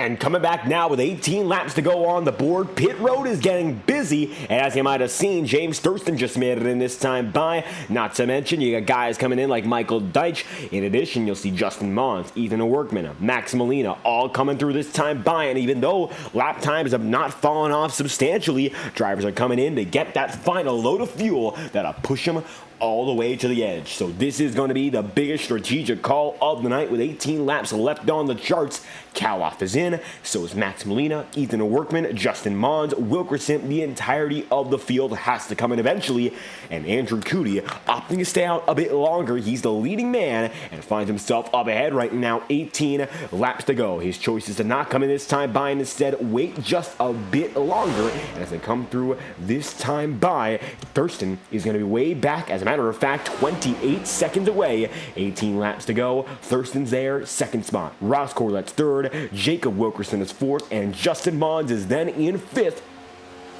And coming back now with 18 laps to go on the board, pit road is getting busy, and as you might have seen, James Thurston just made it in this time by. Not to mention, you got guys coming in like Michael Deitch. In addition, you'll see Justin Mons, Ethan Workman, Max Molina, all coming through this time by, and even though lap times have not fallen off substantially, drivers are coming in to get that final load of fuel that'll push them all the way to the edge. So this is going to be the biggest strategic call of the night with 18 laps left on the charts. Kaloff is in, so is Max Molina, Ethan Workman, Justin Mons, Wilkerson. The entirety of the field has to come in eventually, and Andrew Cootie opting to stay out a bit longer. He's the leading man and finds himself up ahead right now, 18 laps to go. His choice is to not come in this time by and instead wait just a bit longer. And as they come through this time by, Thurston is going to be way back. As a matter of fact, 28 seconds away, 18 laps to go. Thurston's there, second spot. Ross Corlett's third, Jacob Wilkerson is fourth, and Justin Mons is then in fifth,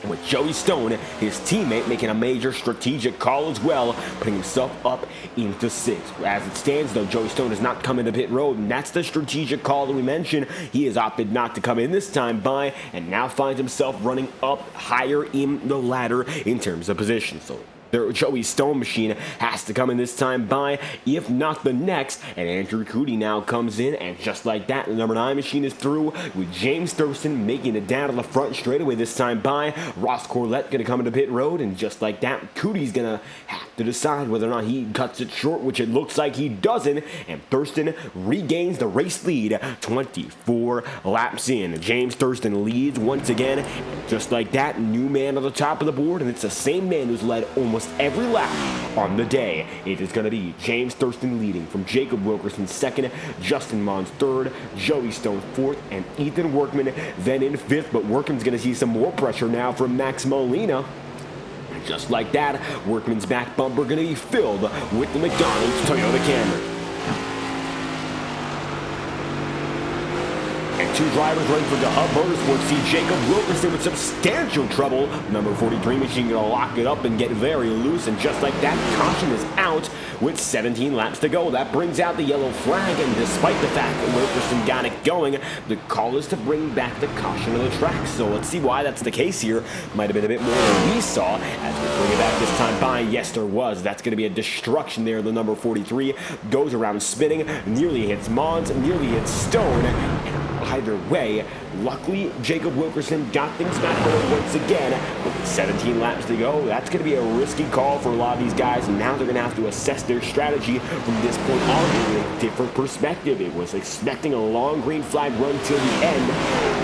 with Joey Stone, his teammate, making a major strategic call as well, putting himself up into sixth. As it stands, though, Joey Stone has not come into pit road, and that's the strategic call that we mentioned. He has opted not to come in this time by, and now finds himself running up higher in the ladder in terms of position. So their Joey Stone machine has to come in this time by, if not the next, and Andrew Cootie now comes in, and just like that, the number 9 machine is through, with James Thurston making it down to the front straightaway this time by. Ross Corlett going to come into pit road, and just like that, Cootie's going to have to decide whether or not he cuts it short, which it looks like he doesn't, and Thurston regains the race lead 24 laps in. James Thurston leads once again, and just like that, new man on the top of the board, and it's the same man who's led almost every lap on the day. It is going to be James Thurston leading from Jacob Wilkerson second, Justin Mons third, Joey Stone fourth, and Ethan Workman then in fifth. But Workman's going to see some more pressure now from Max Molina. Just like that, Workman's back bumper going to be filled with the McDonald's Toyota Camry. Two drivers running for the Hub Motorsports see Jacob Wilkerson with substantial trouble. Number 43 machine going to lock it up and get very loose, and just like that, caution is out with 17 laps to go. That brings out the yellow flag, and despite the fact that Wilkerson got it going, the call is to bring back the caution on the track. So let's see why that's the case here. Might have been a bit more than we saw as we bring it back this time by. Yes, there was. That's going to be a destruction there. The number 43 goes around spinning, nearly hits Mons, nearly hits Stone. Either way, luckily, Jacob Wilkerson got things back going once again. With 17 laps to go, that's going to be a risky call for a lot of these guys, and now they're going to have to assess their strategy from this point on with a different perspective. It was expecting a long green flag run till the end.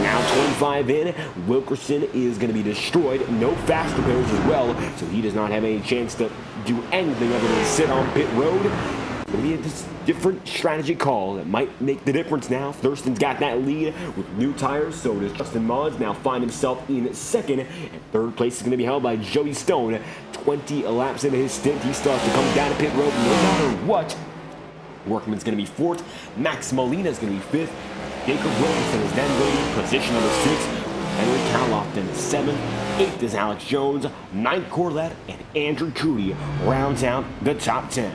Now 25 in, Wilkerson is going to be destroyed. No fast repairs as well, so he does not have any chance to do anything other than sit on pit road. It'll be a different strategy call that might make the difference now. Thurston's got that lead with new tires, so does Justin Mons. Now find himself in second, and third place is going to be held by Joey Stone. 20 laps into his stint, he still has to come down to pit road no matter what. Workman's going to be fourth. Max Molina is going to be fifth. Jacob Wilkerson is then going to position number 6. Henry Kaloff is seventh. Eighth is Alex Jones. Ninth, Corlett, and Andrew Cootie rounds out the top 10.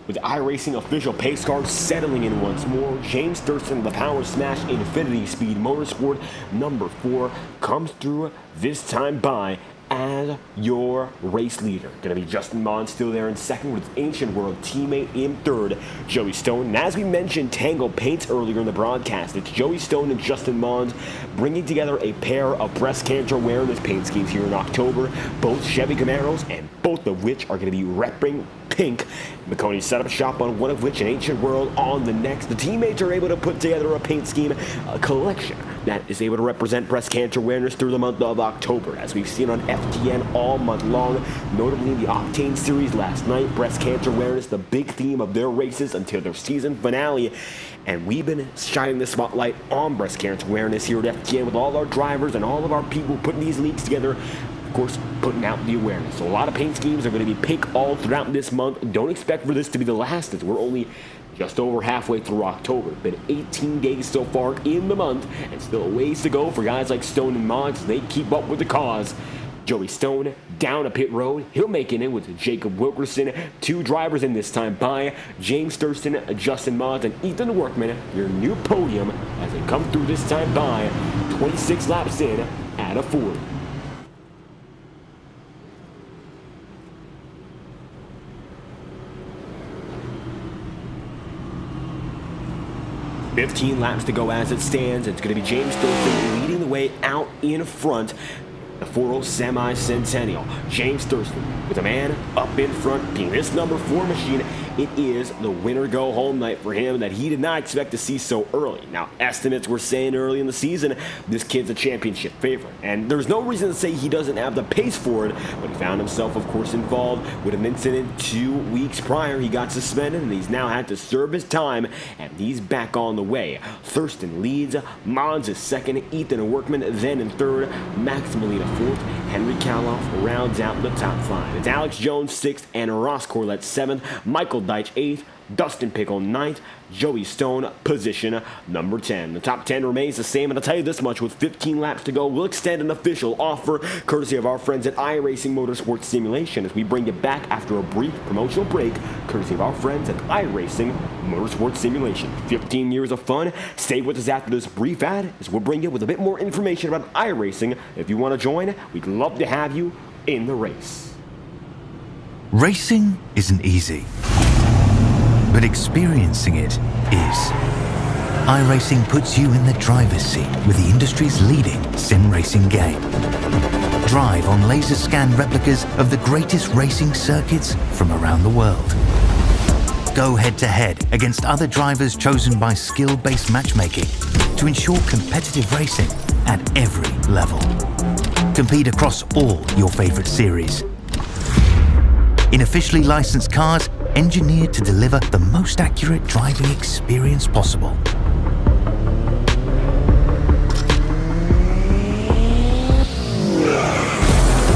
With iRacing official pace car settling in once more, James Thurston, the Power Smash Infinity Speed Motorsport number 4, comes through this time by as your race leader. Going to be Justin Mons still there in second with his Ancient World teammate in third, Joey Stone. And as we mentioned Tango Paints earlier in the broadcast, it's Joey Stone and Justin Mons bringing together a pair of breast cancer awareness paint schemes here in October, both Chevy Camaros, and both of which are going to be repping pink. McConey set up shop on one of which, an Ancient World on the next. The teammates are able to put together a paint scheme, a collection that is able to represent breast cancer awareness through the month of October, as we've seen on FTN all month long, notably in the Octane series last night. Breast cancer awareness, the big theme of their races until their season finale. And we've been shining the spotlight on breast cancer awareness here at FTN with all our drivers and all of our people putting these leagues together. Of course, putting out the awareness. So a lot of paint schemes are going to be pink all throughout this month. Don't expect for this to be the last, as we're only just over halfway through October. Been 18 days so far in the month, and still a ways to go for guys like Stone and Mons. They keep up with the cause. Joey Stone down a pit road. He'll make it in with Jacob Wilkerson. 2 drivers in this time by James Thurston, Justin Mods, and Ethan Workman. Your new podium as they come through this time by 26 laps in at a 40. "15 laps to go as it stands. It's going to be James Thurston leading the way out in front. The FORL Semi-Centennial. James Thurston with a man up in front, being this number 4 machine. It is the winner-go-home night for him that he did not expect to see so early. Now, estimates were saying early in the season, this kid's a championship favorite. And there's no reason to say he doesn't have the pace for it, but he found himself, of course, involved with an incident 2 weeks prior. He got suspended, and he's now had to serve his time, and he's back on the way. Thurston leads, Mons is second, Ethan Workman then in third, Maximilian fourth, Henry Kaloff rounds out the top 5. It's Alex Jones 6th, and Ross Corlett 7th, Michael Deitch 8th, Dustin Pickle 9th, Joey Stone position number 10. The top 10 remains the same, and I'll tell you this much, with 15 laps to go, we'll extend an official offer courtesy of our friends at iRacing Motorsport Simulation as we bring you back after a brief promotional break courtesy of our friends at iRacing Motorsport Simulation. 15 years of fun. Stay with us after this brief ad as we'll bring you with a bit more information about iRacing. If you want to join, we'd love to have you in the race. Racing isn't easy, but experiencing it is. iRacing puts you in the driver's seat with the industry's leading sim racing game. Drive on laser scan replicas of the greatest racing circuits from around the world. Go head to head against other drivers chosen by skill-based matchmaking to ensure competitive racing at every level. Compete across all your favorite series in officially licensed cars engineered to deliver the most accurate driving experience possible.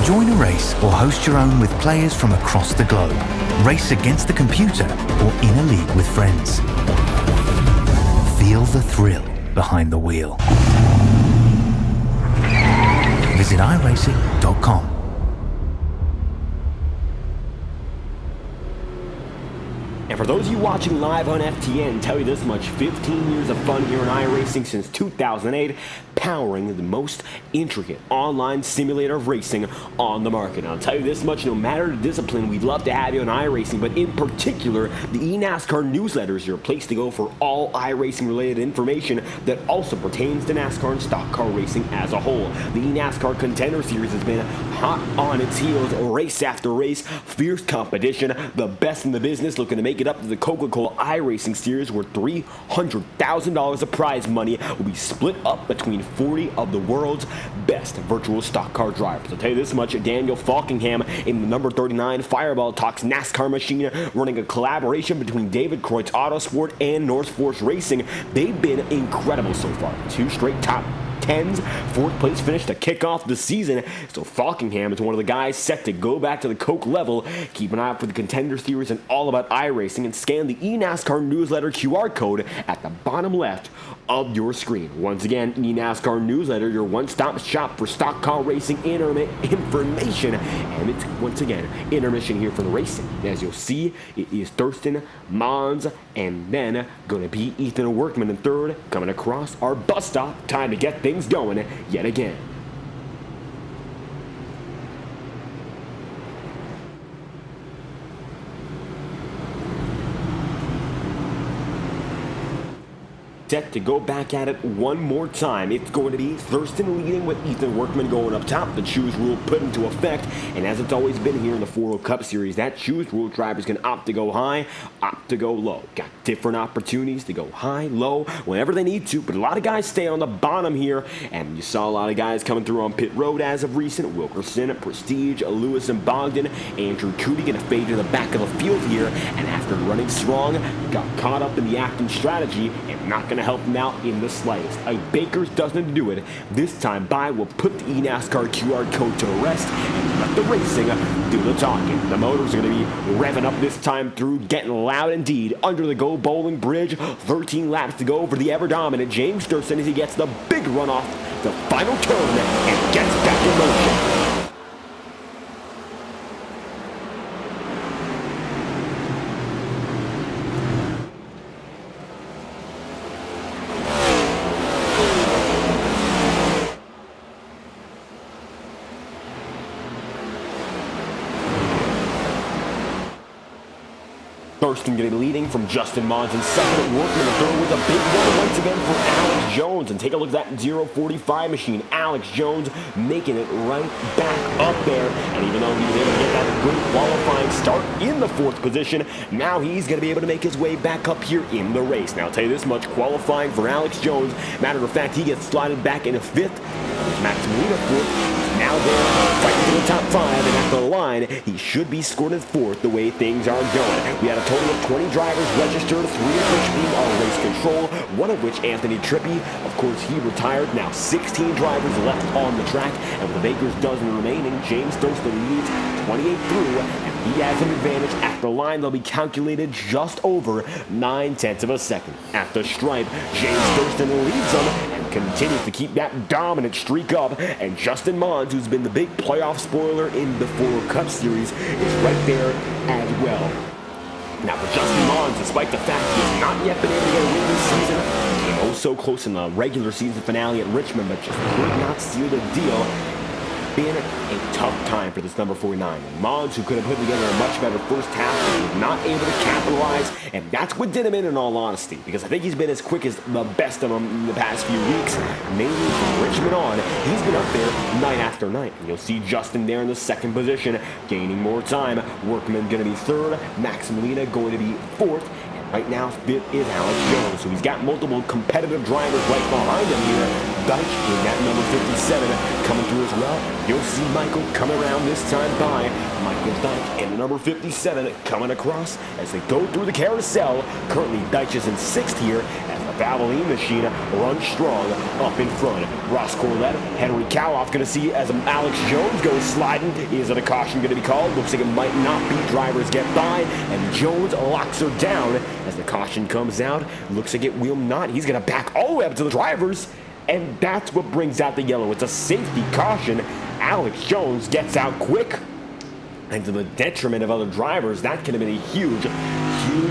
Join a race or host your own with players from across the globe. Race against the computer or in a league with friends. Feel the thrill behind the wheel. Visit iRacing.com. And for those of you watching live on FTN, tell you this much, 15 years of fun here in iRacing since 2008, powering the most intricate online simulator of racing on the market. And I'll tell you this much, no matter the discipline, we'd love to have you on iRacing, but in particular, the NASCAR newsletter is your place to go for all iRacing related information that also pertains to NASCAR and stock car racing as a whole. The NASCAR Contender Series has been hot on its heels, race after race, fierce competition, the best in the business looking to make it up to the Coca-Cola iRacing Series where $300,000 of prize money will be split up between 40 of the world's best virtual stock car drivers. I'll tell you this much, Daniel Falkingham in the number 39 Fireball Talks NASCAR machine running a collaboration between David Croyd's Autosport and North Force Racing. They've been incredible so far. 2 straight top 10s, 4th place finish to kick off the season. So Falkingham is one of the guys set to go back to the Coke level. Keep an eye out for the Contender Series and all about iRacing, and scan the eNASCAR newsletter QR code at the bottom left of your screen. Once again, eNASCAR newsletter, your one-stop shop for stock car racing information. And it's, once again, intermission here for the racing. As you'll see, it is Thurston, Mons, and then going to be Ethan Workman in third, coming across our bus stop. Time to get things going yet again. Set to go back at it one more time. It's going to be Thurston leading with Ethan Workman going up top. The choose rule put into effect, and as it's always been here in the FORL Cup Series, that choose rule drivers can opt to go high, opt to go low. Got different opportunities to go high, low, whenever they need to, but a lot of guys stay on the bottom here, and you saw a lot of guys coming through on pit road as of recent. Wilkerson, Prestige, Lewis and Bogdan, Andrew Cootie going to fade to the back of the field here, and after running strong, got caught up in the acting strategy and not going to help him out in the slightest. Baker's doesn't do it. This time, Bi will put the eNASCAR QR code to rest and let the racing do the talking. The motors are going to be revving up this time through, getting loud indeed. Under the Go Bowling Bridge, 13 laps to go for the ever-dominant James Thurston as he gets the big runoff, the final turn, and gets back in motion. Thurston going to be leading from Justin Mons in second. Workman in third with a big one once again for Alex Jones. And take a look at that 0:45 machine. Alex Jones making it right back up there. And even though he was able to get that good qualifying start in the 4th position, now he's going to be able to make his way back up here in the race. Now, I'll tell you this much, qualifying for Alex Jones. Matter of fact, he gets slotted back into 5th. Max Molina 4th. Now they're fighting for the top 5, and at the line, he should be scored in 4th the way things are going. We had a total of 20 drivers registered, 3 of which being on race control, one of which Anthony Trippi. Of course, he retired. Now 16 drivers left on the track, and with the Baker's dozen remaining, James Thurston leads 28 through, and he has an advantage. At the line, they'll be calculated just over 9/10 of a second. At the stripe, James Thurston leads them and continues to keep that dominant streak up, and Justin Mons, who's been the big playoff spoiler in the FORL Cup Series, is right there as well. Now for Justin Mons, despite the fact he has not yet been able to get a win this season, came oh so close in the regular season finale at Richmond, but just could not seal the deal. Been a tough time for this number 49. Mons, who could have put together a much better first half, was not able to capitalize, and that's what did him in all honesty, because I think he's been as quick as the best of them in the past few weeks. Mainly from Richmond on, he's been up there night after night. And you'll see Justin there in the 2nd position, gaining more time. Workman going to be 3rd, Max Molina going to be 4th. Right now, 5th is Alex Jones, so he's got multiple competitive drivers right behind him here. Deitch in that number 57 coming through as well. You'll see Michael coming around this time by. Michael Deitch in the number 57 coming across as they go through the carousel. Currently, Deitch is in 6th here as the Valvoline machine runs strong up in front. Ross Corlett, Henry Caloff going to see as Alex Jones goes sliding. Is it a caution going to be called? Looks like it might not be. Drivers get by, and Jones locks her down as the caution comes out. Looks like it will not. He's going to back all the way up to the drivers, and that's what brings out the yellow. It's a safety caution. Alex Jones gets out quick, and to the detriment of other drivers, that could have been a huge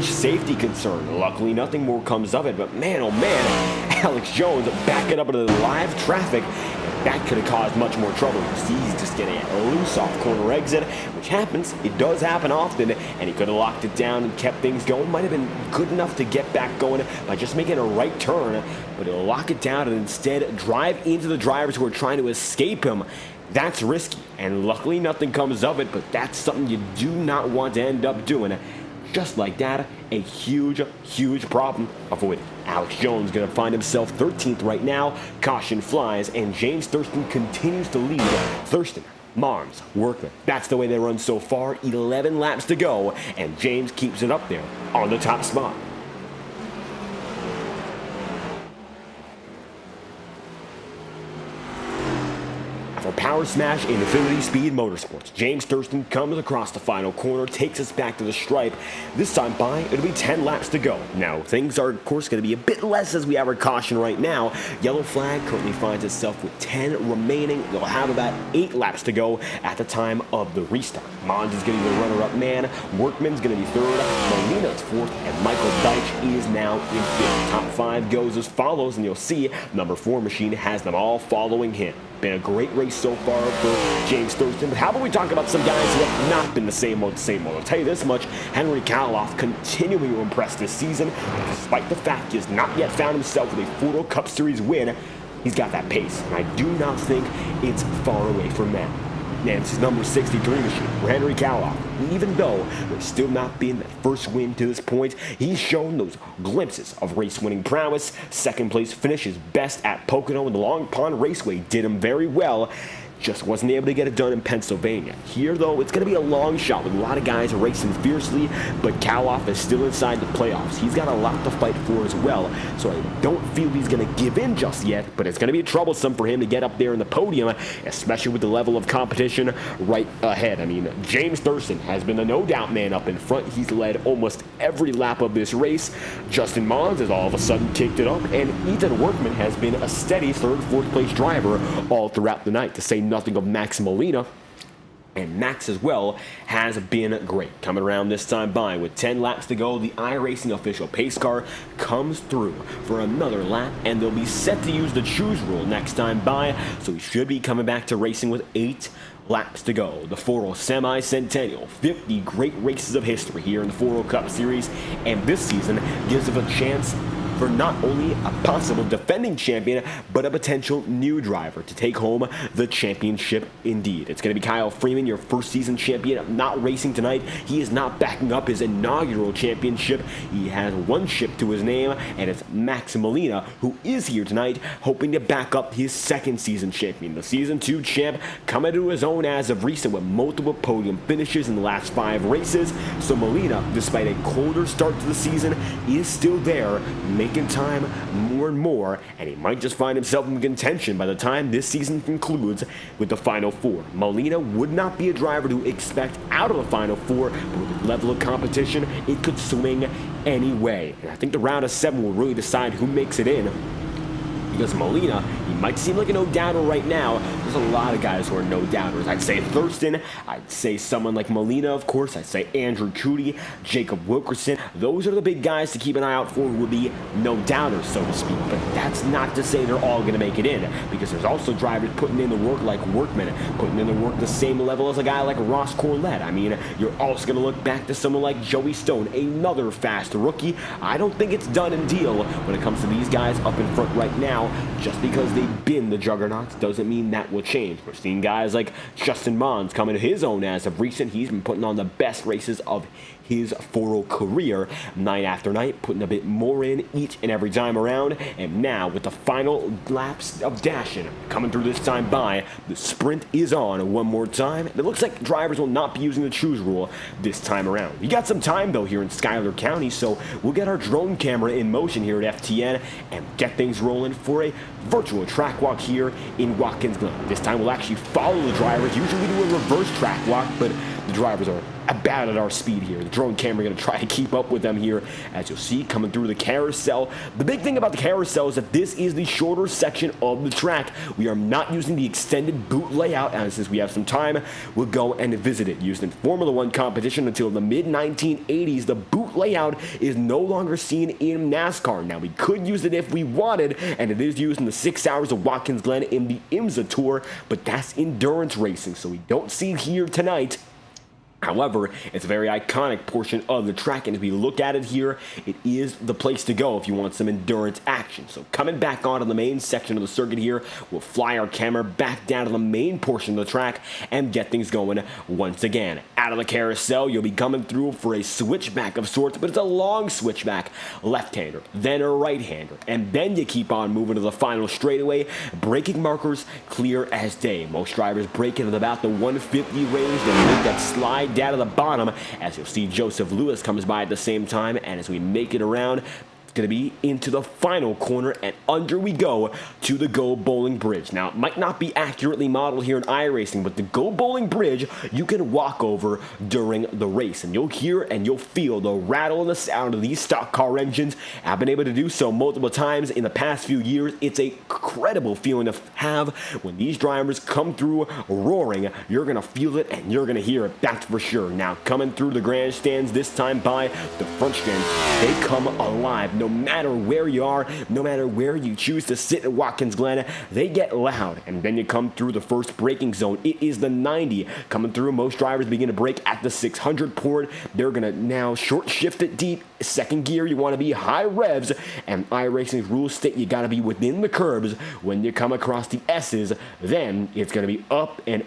safety concern. Luckily, nothing more comes of it, but man, oh man, Alex Jones backing up into the live traffic. That could have caused much more trouble. You see, he's just getting a loose off corner exit, which happens. It does happen often, and he could have locked it down and kept things going. Might have been good enough to get back going by just making a right turn, but he'll lock it down and instead drive into the drivers who are trying to escape him. That's risky, and luckily nothing comes of it, but that's something you do not want to end up doing. Just like that, a huge problem avoided. Alex Jones going to find himself 13th right now. Caution flies, and James Thurston continues to lead. Thurston, Mons, Workman. That's the way they run so far. 11 laps to go, and James keeps it up there on the top spot. For Power Smash in Infinity Speed Motorsports, James Thurston comes across the final corner, takes us back to the stripe. This time by, it'll be 10 laps to go. Now, things are, of course, going to be a bit less as we have our caution right now. Yellow flag currently finds itself with 10 remaining. They'll have about 8 laps to go at the time of the restart. Mons is going to be the runner-up man. Workman's going to be 3rd. Molina's 4th. And Michael Deitch is now in 5th. Top 5 goes as follows, and you'll see number 4 machine has them all following him. Been a great race so far for James Thurston, but how about we talk about some guys who have not been the same old. I'll tell you this much, Henry Caloff continuing to impress this season, despite the fact he has not yet found himself with a FORL Cup Series win. He's got that pace, and I do not think it's far away from that. And it's his number 63 machine for Henry Caloff. Even though there's still not been that first win to this point, he's shown those glimpses of race-winning prowess. 2nd place finish is best at Pocono, and the Long Pond Raceway did him very well. Just wasn't able to get it done in Pennsylvania. Here, though, it's going to be a long shot with a lot of guys racing fiercely, but Caloff is still inside the playoffs. He's got a lot to fight for as well, so I don't feel he's going to give in just yet, but it's going to be troublesome for him to get up there in the podium, especially with the level of competition right ahead. I mean, James Thurston has been the no-doubt man up in front. He's led almost every lap of this race. Justin Mons has all of a sudden kicked it up, and Ethan Workman has been a steady 3rd, 4th place driver all throughout the night, to say nothing of Max Molina. And Max as well has been great. Coming around this time by with 10 laps to go, the iRacing official pace car comes through for another lap, and they'll be set to use the choose rule next time by, so we should be coming back to racing with 8 laps to go. The FORL Semi-Centennial, 50 great races of history here in the FORL Cup Series, and this season gives us a chance for not only a possible defending champion, but a potential new driver to take home the championship indeed. It's going to be Kyle Freeman, your first season champion, not racing tonight. He is not backing up his inaugural championship. He has one chip to his name, and it's Max Molina, who is here tonight, hoping to back up his second season champion. The Season 2 champ coming to his own as of recent with multiple podium finishes in the last 5 races. So Molina, despite a colder start to the season, is still there, making time more and more, and he might just find himself in contention by the time this season concludes with the Final 4. Molina would not be a driver to expect out of the Final 4, but with the level of competition, it could swing any way. And I think the round of 7 will really decide who makes it in. Because Molina, he might seem like a no-doubter right now. There's a lot of guys who are no-doubters. I'd say Thurston. I'd say someone like Molina, of course. I'd say Andrew Cootie, Jacob Wilkerson. Those are the big guys to keep an eye out for who would be no-doubters, so to speak. But that's not to say they're all going to make it in. Because there's also drivers putting in the work like Workman, putting in the work the same level as a guy like Ross Corlett. I mean, you're also going to look back to someone like Joey Stone, another fast rookie. I don't think it's done and deal when it comes to these guys up in front right now. Just because they've been the juggernauts doesn't mean that will change. We're seeing guys like Justin Mons coming to his own as of recent. He's been putting on the best races of his FORL career night after night, putting a bit more in each and every time around. And now with the final laps of dashing coming through this time by, the sprint is on one more time. It looks like drivers will not be using the choose rule this time around. You got some time though here in Schuyler County, so we'll get our drone camera in motion here at FTN and get things rolling for a virtual track walk here in Watkins Glen. This time we'll actually follow the drivers. Usually we do a reverse track walk, but the drivers are about at our speed here. The drone camera going to try to keep up with them here, as you'll see coming through the carousel. The big thing about the carousel is that this is the shorter section of the track. We are not using the extended boot layout, and since we have some time, we'll go and visit it. Used in Formula One competition until the mid-1980s, the boot layout is no longer seen in NASCAR. Now, we could use it if we wanted, and it is used in the 6 hours of Watkins Glen in the IMSA Tour, but that's endurance racing, so we don't see it here tonight. However, it's a very iconic portion of the track, and if we look at it here, it is the place to go if you want some endurance action. So coming back onto the main section of the circuit here, we'll fly our camera back down to the main portion of the track and get things going once again. Out of the carousel, you'll be coming through for a switchback of sorts, but it's a long switchback. Left-hander, then a right-hander, and then you keep on moving to the final straightaway. Braking markers clear as day. Most drivers brake it at about the 150 range. They make that slide down to the bottom, as you'll see Joseph Lewis comes by at the same time, and as we make it around, going to be into the final corner, and under we go to the Go Bowling Bridge. Now, it might not be accurately modeled here in iRacing, but the Go Bowling Bridge you can walk over during the race, and you'll hear and you'll feel the rattle and the sound of these stock car engines. I've been able to do so multiple times in the past few years. It's a incredible feeling to have when these drivers come through roaring. You're going to feel it and you're going to hear it, that's for sure. Now, coming through the grandstands this time by the front stand, they come alive. No matter where you are, no matter where you choose to sit at Watkins Glen, they get loud. And then you come through the first braking zone. It is the 90 coming through. Most drivers begin to brake at the 600 port. They're going to now short shift it deep. Second gear, you want to be high revs, and iRacing's rules state you got to be within the curbs when you come across the S's. Then it's going to be up, and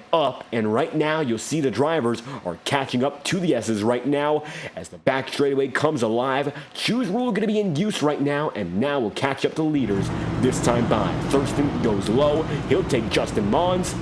right now you'll see the drivers are catching up to the S's right now as the back straightaway comes alive. Choose rule going to be in use right now, and now we'll catch up to leaders this time by. Thurston goes low. He'll take Justin Mons.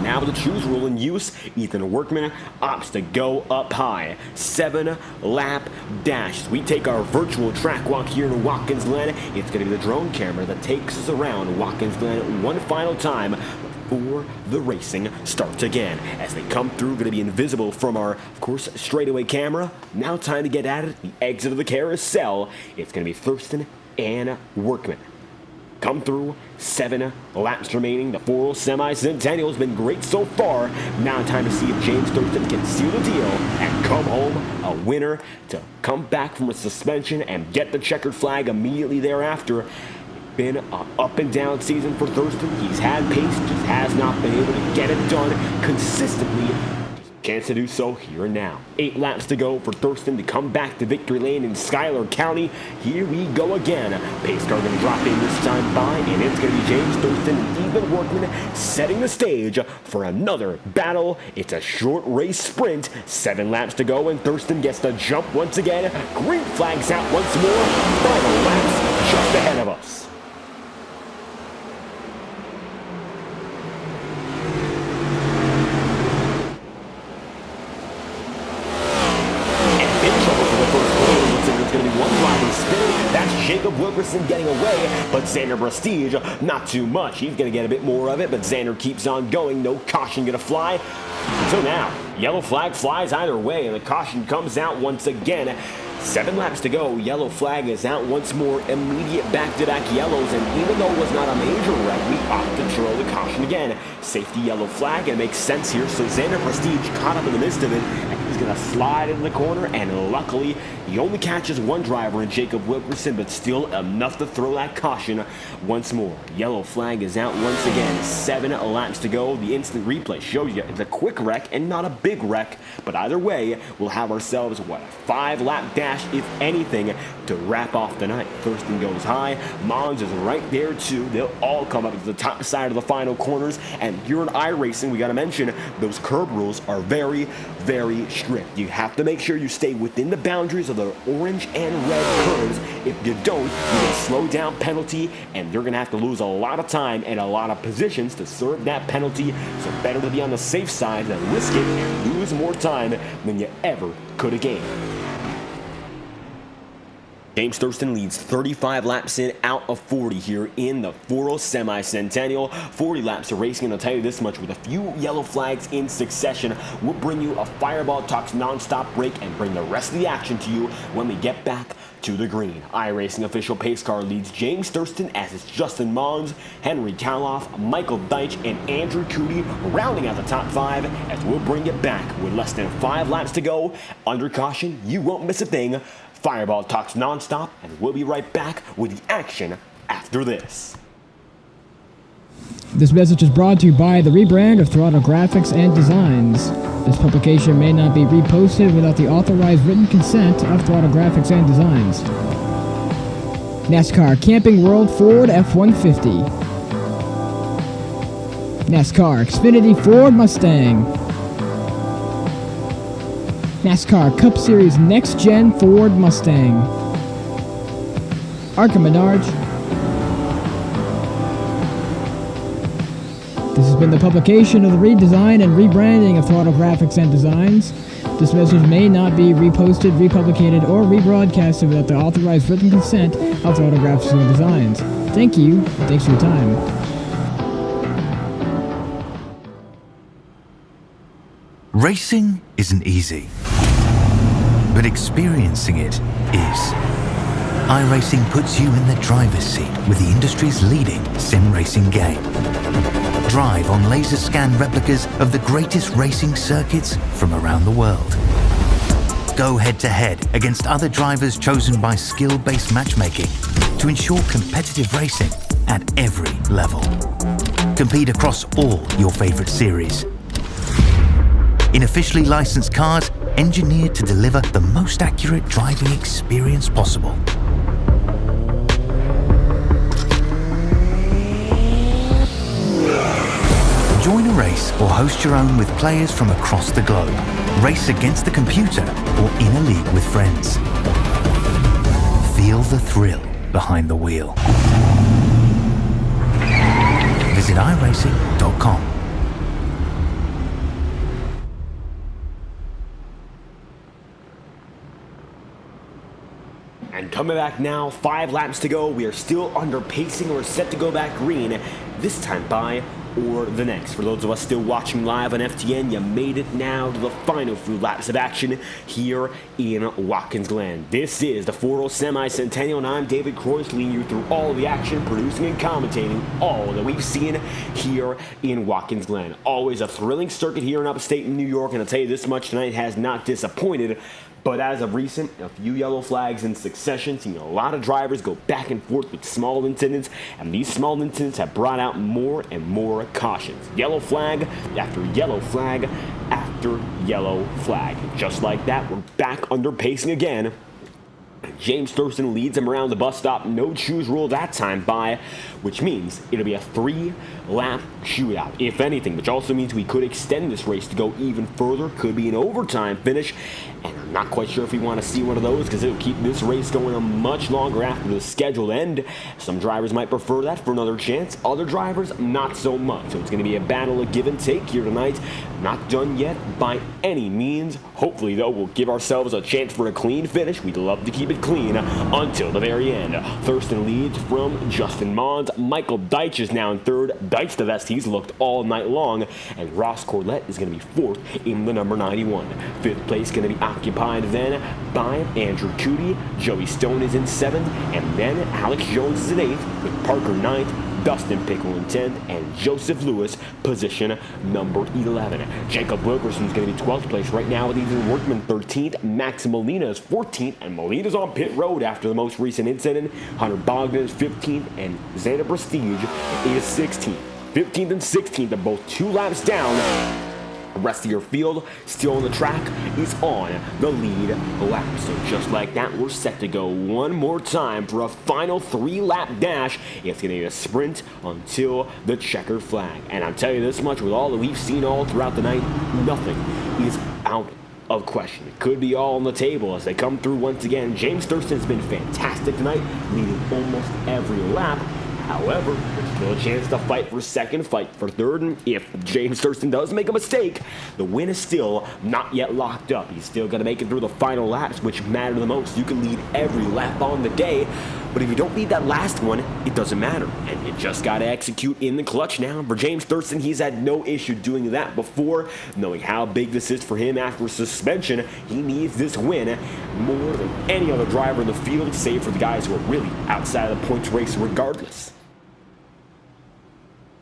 Now the choose rule in use, Ethan Workman opts to go up high. 7-lap dash. We take our virtual track walk here in Watkins Glen. It's going to be the drone camera that takes us around Watkins Glen one final time before the racing starts again. As they come through, going to be invisible from our, of course, straightaway camera. Now time to get at it. The exit of the carousel. It's going to be Thurston and Workman come through. 7 laps remaining. The FORL Semi-Centennial has been great so far. Now time to see if James Thurston can seal the deal and come home a winner to come back from a suspension and get the checkered flag immediately thereafter. Been an up and down season for Thurston. He's had pace, just has not been able to get it done consistently. Chance to do so here and now. 8 laps to go for Thurston to come back to victory lane in Schuyler County. Here we go again. Pace car going to drop in this time by, and it's going to be James Thurston and Ethan Workman setting the stage for another battle. It's a short race sprint. 7 laps to go, and Thurston gets the jump once again. Green flags out once more. Final laps just ahead of us. Jacob Wilkerson getting away, but Xander Prestige, not too much. He's going to get a bit more of it, but Xander keeps on going. No caution going to fly. Until now, yellow flag flies either way, and the caution comes out once again. 7 laps to go. Yellow flag is out once more. Immediate back-to-back yellows, and even though it was not a major wreck, we opt to throw the caution again. Safety yellow flag, and it makes sense here. So Xander Prestige caught up in the midst of it, and he's going to slide in the corner, and luckily, he only catches one driver in Jacob Wilkerson, but still enough to throw that caution once more. Yellow flag is out once again. 7 laps to go. The instant replay shows you it's a quick wreck and not a big wreck, but either way, we'll have ourselves, what, a 5-lap dash, if anything, to wrap off the night. Thurston goes high. Mons is right there too. They'll all come up to the top side of the final corners, and here in iRacing, we got to mention, those curb rules are very, very strict. You have to make sure you stay within the boundaries of the orange and red curves. If you don't, you get a slow down penalty, and you're going to have to lose a lot of time and a lot of positions to serve that penalty. So better to be on the safe side than risk it and lose more time than you ever could have gained. James Thurston leads 35 laps in out of 40 here in the FORL Semi-Centennial. 40 laps of racing, and I'll tell you this much, with a few yellow flags in succession, we'll bring you a Fireball Talks non-stop break and bring the rest of the action to you when we get back to the green. iRacing official pace car leads James Thurston, as it's Justin Mons, Henry Kaloff, Michael Deitch, and Andrew Cootie rounding out the top 5, as we'll bring it back with less than 5 laps to go. Under caution, you won't miss a thing. Fireball Talks nonstop, and we'll be right back with the action after this. This message is brought to you by the rebrand of Throttle Graphics and Designs. This publication may not be reposted without the authorized written consent of Throttle Graphics and Designs. NASCAR Camping World Ford F-150. NASCAR Xfinity Ford Mustang. NASCAR Cup Series Next-Gen Ford Mustang. Arca Menards. This has been the publication of the redesign and rebranding of Throttle Graphics and Designs. This message may not be reposted, republicated, or rebroadcasted without the authorized written consent of Throttle Graphics and Designs. Thank you, and thanks for your time. Racing isn't easy, but experiencing it is. iRacing puts you in the driver's seat with the industry's leading sim racing game. Drive on laser scan replicas of the greatest racing circuits from around the world. Go head to head against other drivers chosen by skill-based matchmaking to ensure competitive racing at every level. Compete across all your favorite series in officially licensed cars engineered to deliver the most accurate driving experience possible. Join a race or host your own with players from across the globe. Race against the computer or in a league with friends. Feel the thrill behind the wheel. Visit iRacing.com. And coming back now, 5 laps to go. We are still under pacing. We're set to go back green, this time by or the next. For those of us still watching live on FTN, you made it now to the final few laps of action here in Watkins Glen. This is the FORL Semi-Centennial, and I'm David Croyce, leading you through all the action, producing and commentating all that we've seen here in Watkins Glen. Always a thrilling circuit here in upstate New York, and I'll tell you this much, tonight has not disappointed. But as of recent, a few yellow flags in succession, seeing a lot of drivers go back and forth with small incidents, and these small incidents have brought out more and more cautions. Yellow flag after yellow flag after yellow flag. Just like that, we're back under pacing again. James Thurston leads him around the bus stop. No choose rule that time by, which means it'll be a 3-lap shootout, if anything, which also means we could extend this race to go even further. Could be an overtime finish, and I'm not quite sure if we want to see one of those because it'll keep this race going on much longer after the scheduled end. Some drivers might prefer that for another chance. Other drivers, not so much. So it's going to be a battle of give and take here tonight. Not done yet by any means. Hopefully, though, we'll give ourselves a chance for a clean finish. We'd love to keep it clean until the very end. Thurston leads from Justin Mons. Michael Deitch is now in third. Deitch, the best he's looked all night long. And Ross Corlett is going to be fourth in the number 91. Fifth place going to be occupied then by Andrew Cootie. Joey Stone is in seventh. And then Alex Jones is in eighth, with Parker ninth, Dustin Pickle in 10th, and Joseph Lewis, position number 11. Jacob Wilkerson is going to be 12th place right now with Ethan Workman 13th. Max Molina is 14th, and Molina's on pit road after the most recent incident. Hunter Bogdan is 15th, and Xander Prestige is 16th. 15th and 16th are both 2 laps down. The rest of your field still on the track is on the lead lap. So just like that, we're set to go one more time for a final 3-lap dash. It's going to be a sprint until the checkered flag. And I'll tell you this much, with all that we've seen all throughout the night, nothing is out of question. It could be all on the table as they come through once again. James Thurston's been fantastic tonight, leading almost every lap. However, there's still a chance to fight for second, fight for third, and if James Thurston does make a mistake, the win is still not yet locked up. He's still got to make it through the final laps, which matter the most. You can lead every lap on the day, but if you don't lead that last one, it doesn't matter. And you just got to execute in the clutch now. For James Thurston, he's had no issue doing that before. Knowing how big this is for him after suspension, he needs this win more than any other driver in the field, save for the guys who are really outside of the points race regardless.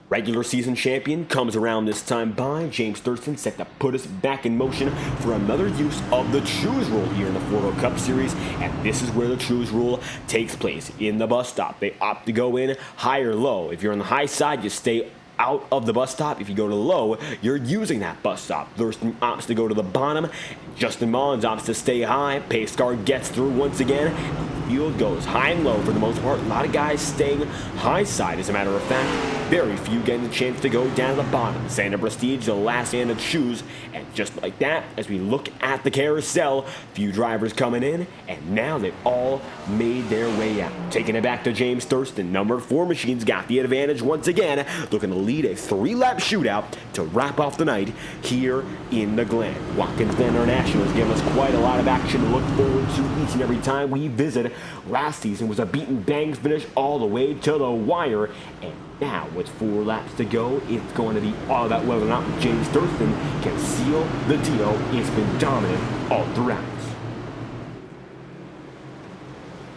Regular season champion comes around this time by James Thurston, set to put us back in motion for another use of the choose rule here in the FORL Cup Series, and this is where the choose rule takes place, in the bus stop. They opt to go in high or low. If you're on the high side, you stay out of the bus stop. If you go to low, you're using that bus stop. Thurston opts to go to the bottom. Justin Mons opts to stay high. Pace car gets through once again. The field goes high and low for the most part. A lot of guys staying high side, as a matter of fact. Very few getting the chance to go down to the bottom. Xander Prestige, the last man to choose. And just like that, as we look at the carousel, few drivers coming in, and now they've all made their way out. Taking it back to James Thurston. Number 4 machines got the advantage once again, looking to lead a 3-lap shootout to wrap off the night here in the Glen. Watkins Glen International has given us quite a lot of action to look forward to each and every time we visit. Last season was a beat and bang finish all the way to the wire, and now, with 4 laps to go, it's going to be all about whether or not James Thurston can seal the deal. It's been dominant all throughout.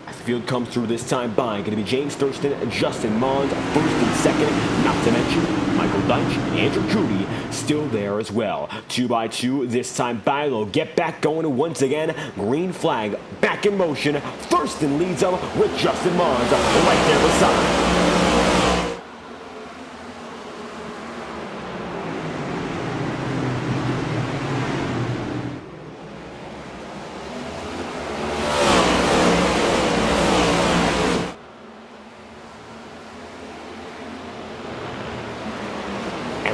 As the field comes through this time by, going to be James Thurston and Justin Mons, first and second, not to mention Michael Deitch and Andrew Cootie still there as well. 2 by 2 this time by. They'll get back going once again. Green flag back in motion. Thurston leads them with Justin Mons right there beside.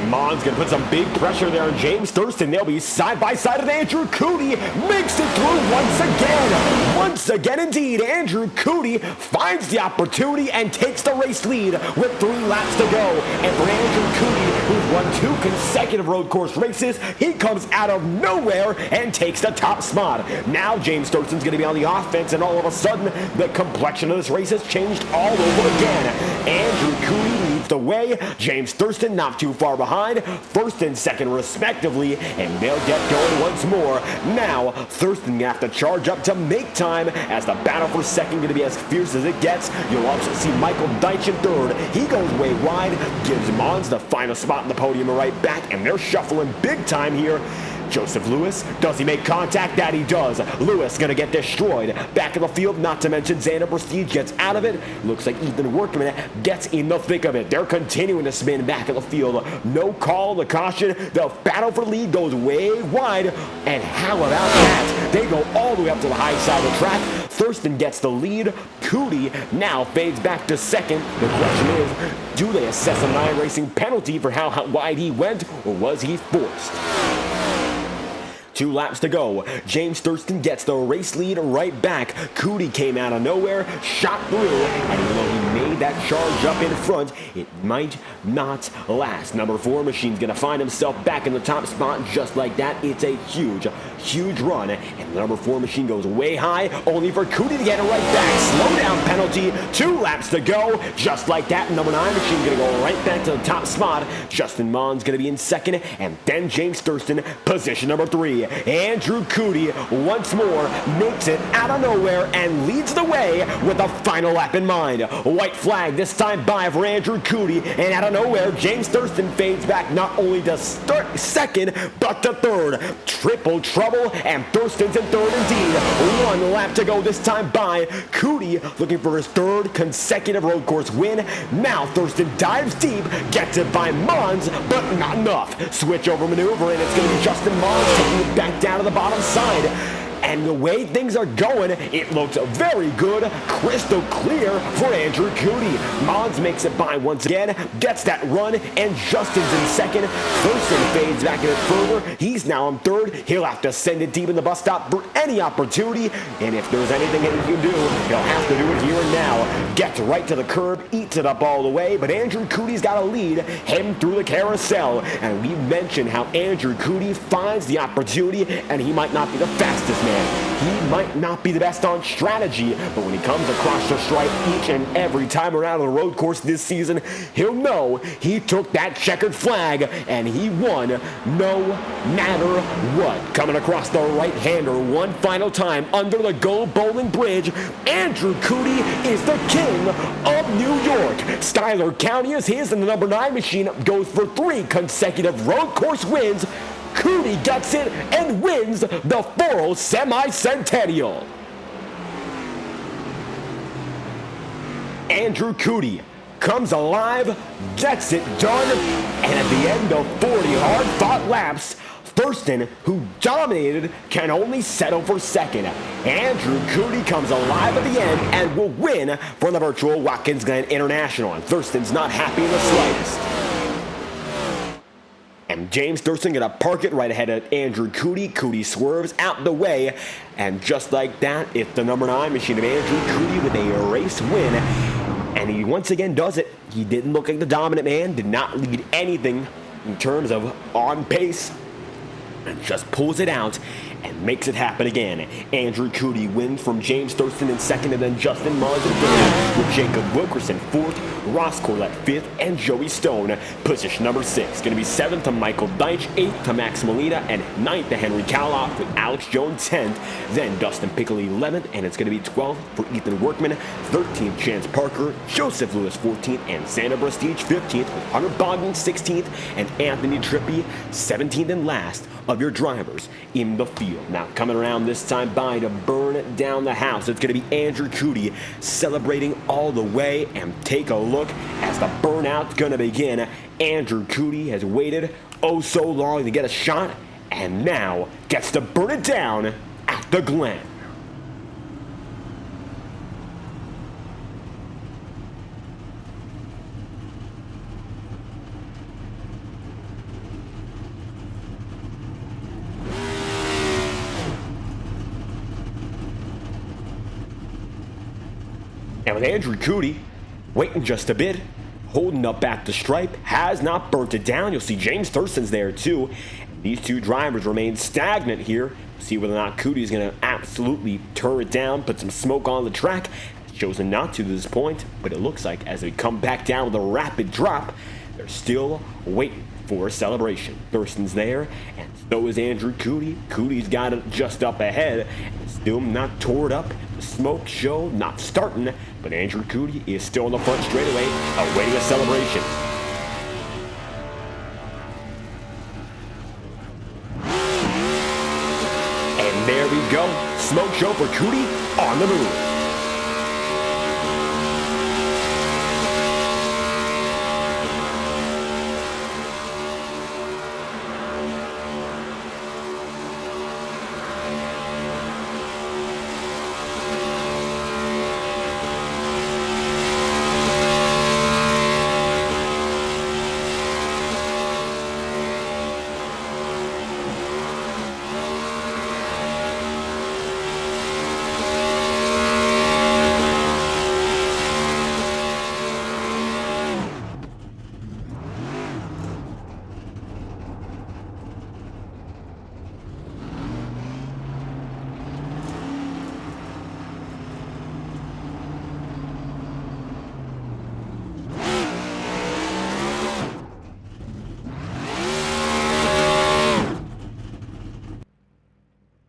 And Mon's going to put some big pressure there on James Thurston. They'll be side by side with Andrew Cootie. Makes it through once again. Once again, indeed, Andrew Cootie finds the opportunity and takes the race lead with 3 laps to go. And for Andrew Cootie, who's won 2 consecutive road course races, he comes out of nowhere and takes the top spot. Now James Thurston's going to be on the offense, and all of a sudden, the complexion of this race has changed all over again. Andrew Cootie leads the way. James Thurston not too far behind, first and second respectively, and they'll get going once more. Now, Thurston gonna have to charge up to make time, as the battle for second going to be as fierce as it gets. You'll also see Michael Deitch in third. He goes way wide, gives Mons the final spot in the podium right back, and they're shuffling big time here. Joseph Lewis, does he make contact? That he does. Lewis gonna get destroyed. Back in the field, not to mention Xander Prestige gets out of it. Looks like Ethan Workman gets in the thick of it. They're continuing to spin back in the field. No call, the caution. The battle for lead goes way wide. And how about that? They go all the way up to the high side of the track. Thurston gets the lead. Cootie now fades back to second. The question is, do they assess an iRacing penalty for how wide he went, or was he forced? 2 laps to go. James Thurston gets the race lead right back. Cootie came out of nowhere, shot through, and even though he made that charge up in front, it might not last. Number 4 machine's gonna find himself back in the top spot just like that. It's a huge run, and the number 4 machine goes way high, only for Cootie to get it right back. Slow down penalty, 2 laps to go, just like that. Number 9 machine gonna go right back to the top spot. Justin Mon's gonna be in second, and then James Thurston, position number 3. Andrew Cootie once more makes it out of nowhere and leads the way with a final lap in mind. White flag this time by for Andrew Cootie, and out of nowhere, James Thurston fades back not only to second, but to third. Triple trouble, and Thurston's in third indeed. 1 lap to go this time by Cootie, looking for his 3rd consecutive road course win. Now Thurston dives deep, gets it by Mons, but not enough. Switch over maneuver, and it's going to be Justin Mons taking it back down to the bottom side. And the way things are going, it looks very good, crystal clear for Andrew Cootie. Mons makes it by once again, gets that run, and Justin's in second. Thurston fades back a bit further. He's now in third. He'll have to send it deep in the bus stop for any opportunity, and if there's anything that he can do, he'll have to do it here and now. Gets right to the curb, eats it up all the way, but Andrew Cootie's got a lead, heading through the carousel. And we mentioned how Andrew Cootie finds the opportunity, and he might not be the fastest man. He might not be the best on strategy, but when he comes across the stripe each and every time around the road course this season, he'll know he took that checkered flag and he won no matter what. Coming across the right-hander one final time under the Go Bowling Bridge, Andrew Cootie is the king of New York. Schuyler County is his, and the number 9 machine goes for 3 consecutive road course wins. Cootie gets it and wins the FORL Semi-Centennial. Andrew Cootie comes alive, gets it done, and at the end of 40 hard-fought laps, Thurston, who dominated, can only settle for second. Andrew Cootie comes alive at the end and will win for the virtual Watkins Glen International, and Thurston's not happy in the slightest. And James Thurston gonna park it right ahead of Andrew Cootie. Cootie swerves out the way, and just like that, it's the number 9 machine of Andrew Cootie with a race win. And he once again does it. He didn't look like the dominant man, did not lead anything in terms of on pace, and just pulls it out and makes it happen again. Andrew Cootie wins from James Thurston in second, and then Justin Mons in third, with Jacob Wilkerson fourth, Ross Corlett fifth, and Joey Stone position number 6. Going to be 7th to Michael Deitch, 8th to Max Molina, and 9th to Henry Kaloff, with Alex Jones 10th. Then Dustin Pickley 11th, and it's going to be 12th for Ethan Workman, 13th Chance Parker, Joseph Lewis 14th, and Xander Prestige 15th, with Hunter Bogdan 16th, and Anthony Trippi 17th and last of your drivers in the field. Now coming around this time by to burn down the house, it's going to be Andrew Cootie celebrating all the way, and take a look as the burnout's going to begin. Andrew Cootie has waited oh so long to get a shot, and now gets to burn it down at the Glen. And with Andrew Cootie waiting just a bit, holding up at the stripe, has not burnt it down. You'll see James Thurston's there too. These two drivers remain stagnant here. See whether or not Cootie's going to absolutely turn it down, put some smoke on the track. Has chosen not to this point, but it looks like as they come back down with a rapid drop, they're still waiting for a celebration. Thurston's there, and so is Andrew Cootie. Cootie's got it just up ahead, and still not tore it up. The smoke show not starting, but Andrew Cootie is still in the front straightaway, awaiting a celebration. And there we go, smoke show for Cootie on the move.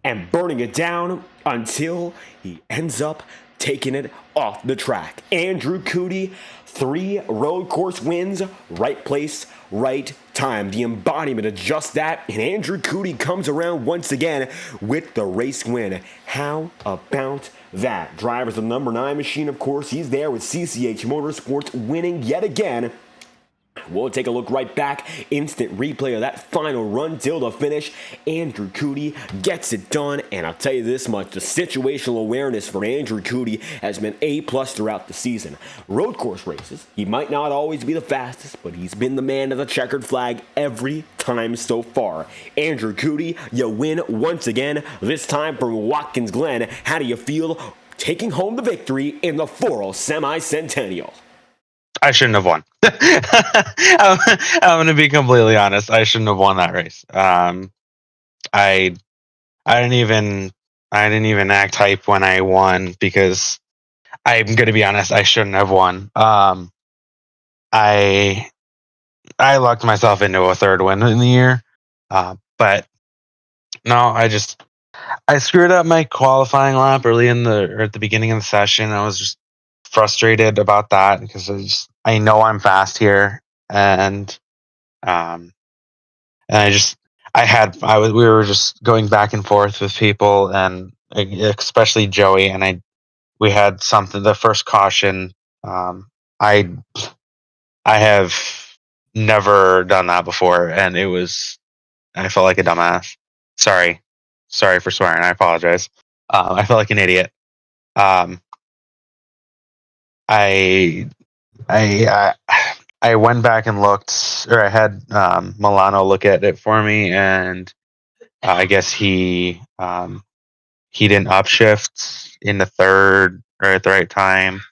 And burning it down until he ends up taking it off the track. Andrew Cootie, 3 road course wins, right place, right time. The embodiment of just that, and Andrew Cootie comes around once again with the race win. How about that? Driver's the number 9 machine, of course. He's there with CCH Motorsports, winning yet again. We'll take a look right back. Instant replay of that final run till the finish. Andrew Cootie gets it done, and I'll tell you this much. The situational awareness for Andrew Cootie has been A+ throughout the season. Road course races, he might not always be the fastest, but he's been the man of the checkered flag every time so far. Andrew Cootie, you win once again, this time from Watkins Glen. How do you feel taking home the victory in the FORL Semi-Centennial? I shouldn't have won. I'm going to be completely honest. I shouldn't have won that race. I didn't even act hype when I won because I'm going to be honest. I shouldn't have won. I lucked myself into a 3rd win in the year, but no, I screwed up my qualifying lap early at the beginning of the session. I was just frustrated about that because I know I'm fast here, and we were just going back and forth with people, and especially Joey, and we had something, the first caution. I have never done that before, and I felt like a dumbass. Sorry for swearing. I apologize. I felt like an idiot. I went back and looked, or I had Milano look at it for me, and I guess he didn't upshift in the 3rd or at the right time.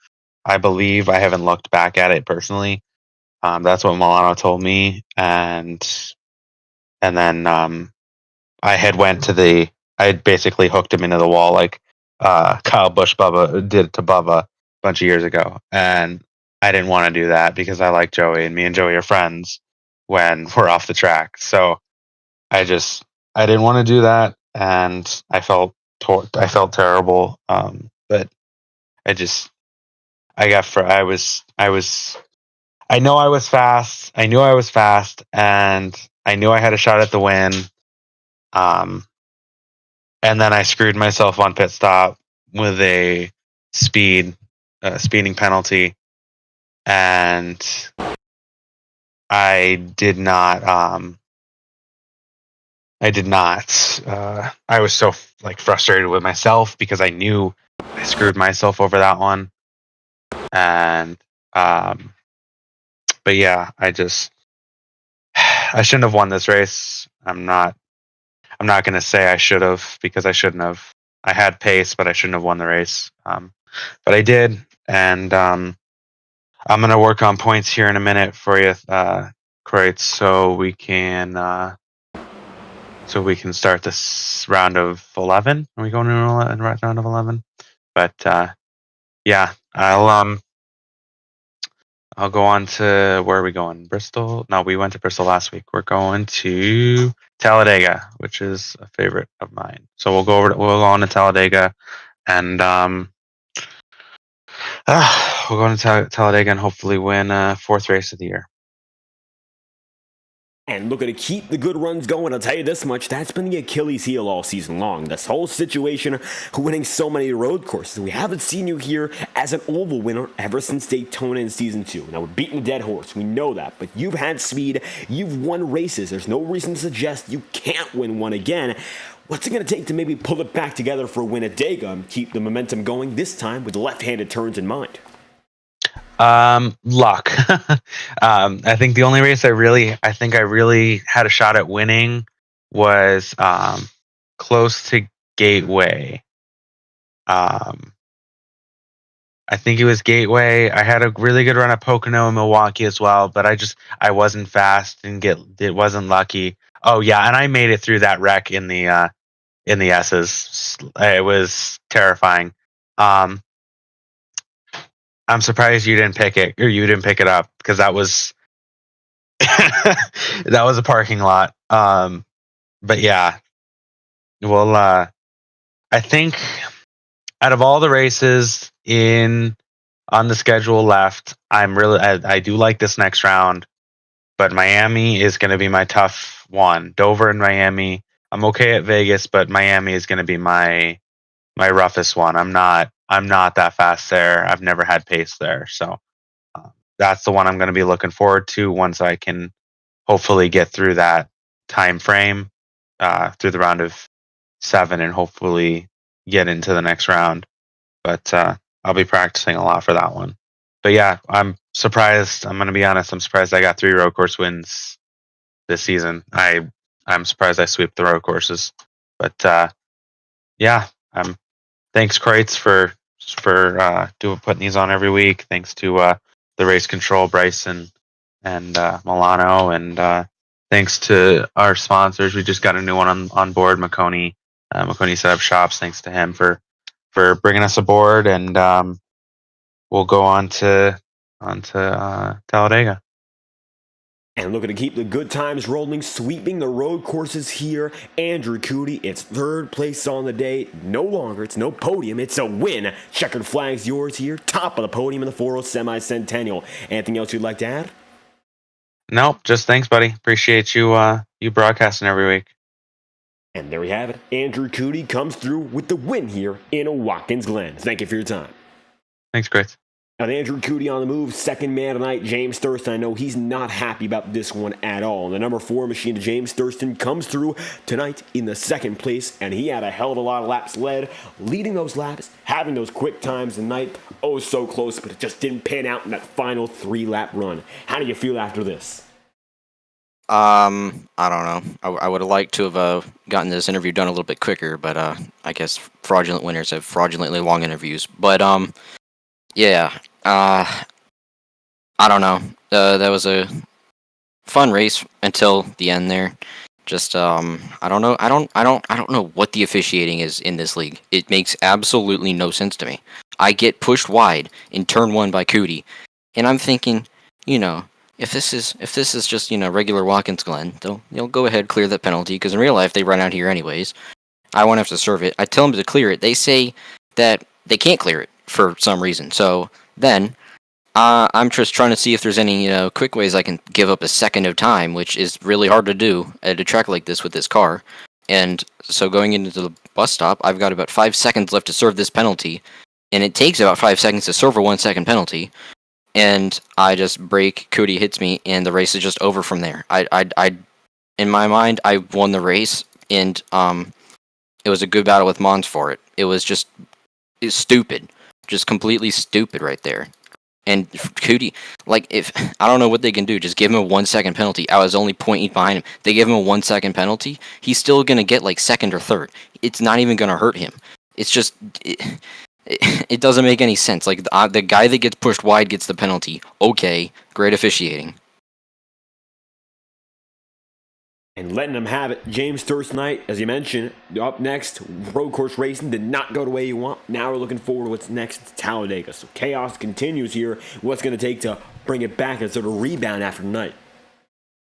I believe. I haven't looked back at it personally. That's what Milano told me, and then I had basically hooked him into the wall like Kyle Busch Bubba did to Bubba a bunch of years ago, and I didn't want to do that because I like Joey, and me and Joey are friends when we're off the track. So I didn't want to do that, and I felt terrible. But I know I was fast. I knew I was fast, and I knew I had a shot at the win. And then I screwed myself on pit stop with a speeding penalty, and I did not. I was so frustrated with myself because I knew I screwed myself over that one, and but yeah, I shouldn't have won this race. I'm not going to say I should have, because I shouldn't have. I had pace, but I shouldn't have won the race. But I did, and I'm gonna work on points here in a minute for you, Kreitz, so we can start this round of 11. Are we going to round of 11? But yeah, I'll go on to, where are we going? Bristol? No, we went to Bristol last week. We're going to Talladega, which is a favorite of mine. So we'll go on to Talladega, and we'll go into Talladega and hopefully win fourth race of the year. And looking to keep the good runs going, I'll tell you this much, that's been the Achilles heel all season long. This whole situation of winning so many road courses. We haven't seen you here as an oval winner ever since Daytona in Season 2. Now, we're beating a dead horse. We know that. But you've had speed. You've won races. There's no reason to suggest you can't win one again. What's it going to take to maybe pull it back together for a win at Dega and keep the momentum going, this time with left-handed turns in mind? Luck. I think the only race I really had a shot at winning was close to Gateway. I think it was Gateway. I had a really good run at Pocono and Milwaukee as well, but I wasn't fast and it wasn't lucky. Oh yeah, and I made it through that wreck in the S's. It was terrifying. I'm surprised you didn't pick it, or you didn't pick it up, because that was that was a parking lot. But yeah, well, I think out of all the races on the schedule left, I do like this next round, but Miami is going to be my tough one. Dover and Miami. I'm okay at Vegas, but Miami is going to be my roughest one. I'm not that fast there. I've never had pace there. So that's the one I'm going to be looking forward to once I can hopefully get through that time frame, through the round of 7, and hopefully get into the next round. But I'll be practicing a lot for that one. But yeah, I'm surprised. I'm going to be honest. I'm surprised I got 3 road course wins this season. I'm surprised I sweep the road courses. But yeah, thanks Kreitz for putting these on every week. Thanks to the race control, Bryson and Milano, and thanks to our sponsors. We just got a new one on board, Maconi Setup Shops. Thanks to him for bringing us aboard, and we'll go on to Talladega. And looking to keep the good times rolling, sweeping the road courses here, Andrew Cootie. It's 3rd place on the day. No longer, it's no podium, it's a win. Checkered flag's yours here, top of the podium in the FORL Semi-Centennial. Anything else you'd like to add? Nope, just thanks, buddy. Appreciate you broadcasting every week. And there we have it. Andrew Cootie comes through with the win here in Watkins Glen. Thank you for your time. Thanks, Chris. Now, Andrew Cootie on the move, second man tonight, James Thurston. I know he's not happy about this one at all. And the number 4 machine, James Thurston, comes through tonight in the 2nd place, and he had a hell of a lot of laps led, leading those laps, having those quick times tonight. Oh, so close, but it just didn't pan out in that final 3-lap run. How do you feel after this? I don't know. I would have liked to have gotten this interview done a little bit quicker, but I guess fraudulent winners have fraudulently long interviews. But yeah. I don't know. That was a fun race until the end there. Just I don't know. I don't know what the officiating is in this league. It makes absolutely no sense to me. I get pushed wide in turn 1 by Cootie, and I'm thinking, if this is just regular Watkins Glen, they'll go ahead, clear that penalty, because in real life they run out here anyways. I won't have to serve it. I tell them to clear it. They say that they can't clear it for some reason. So then I'm just trying to see if there's any quick ways I can give up a second of time, which is really hard to do at a track like this with this car. And so going into the bus stop, I've got about 5 seconds left to serve this penalty, and it takes about 5 seconds to serve a 1-second penalty. And I just brake, Cootie hits me, and the race is just over from there. I in my mind, I won the race, and it was a good battle with Mons for it. It was just stupid, just completely stupid right there. And Cootie, if I don't know what they can do, just give him a 1-second penalty. I was only pointing behind him. They give him a 1-second penalty, he's still gonna get 2nd or 3rd. It's not even gonna hurt him. It's just it doesn't make any sense. Like the guy that gets pushed wide gets the penalty. Okay, great officiating. And letting them have it. James Thurston Knight, as you mentioned, up next, road course racing did not go the way you want. Now we're looking forward to what's next at Talladega. So chaos continues here. What's going to take to bring it back and sort of rebound after tonight?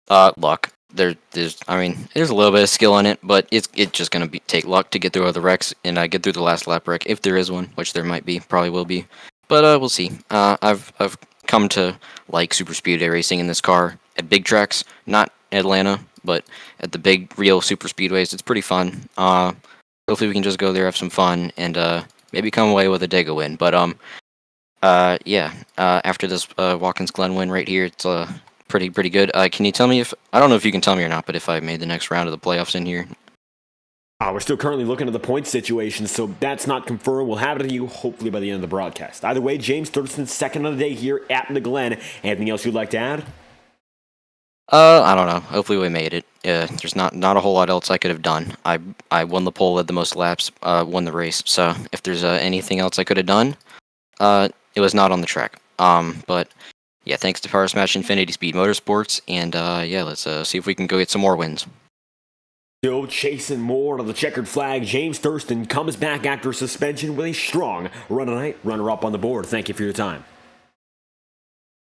Luck. There's a little bit of skill in it, but it's just gonna take luck to get through all the wrecks and get through the last lap wreck if there is one, which there might be, probably will be, but we'll see. I've come to like super speedway racing in this car at big tracks, not Atlanta, but at the big real super speedways. It's pretty fun. Hopefully we can just go there, have some fun, and maybe come away with a Dega win. But after this Watkins Glen win right here, it's pretty good. Can you tell me if, I don't know if you can tell me or not, but if I made the next round of the playoffs in here? We're still currently looking at the point situation, so that's not confirmed. We'll have it to you hopefully by the end of the broadcast. Either way, James Thurston's second of the day here at the Glen. Anything else you'd like to add? I don't know. Hopefully we made it. There's not a whole lot else I could have done. I won the pole, led the most laps, won the race. So if there's anything else I could have done, it was not on the track. But yeah, thanks to Power Smash Infinity Speed Motorsports, and let's see if we can go get some more wins. Still chasing more of the checkered flag. James Thurston comes back after suspension with a strong run tonight. Runner-up on the board. Thank you for your time.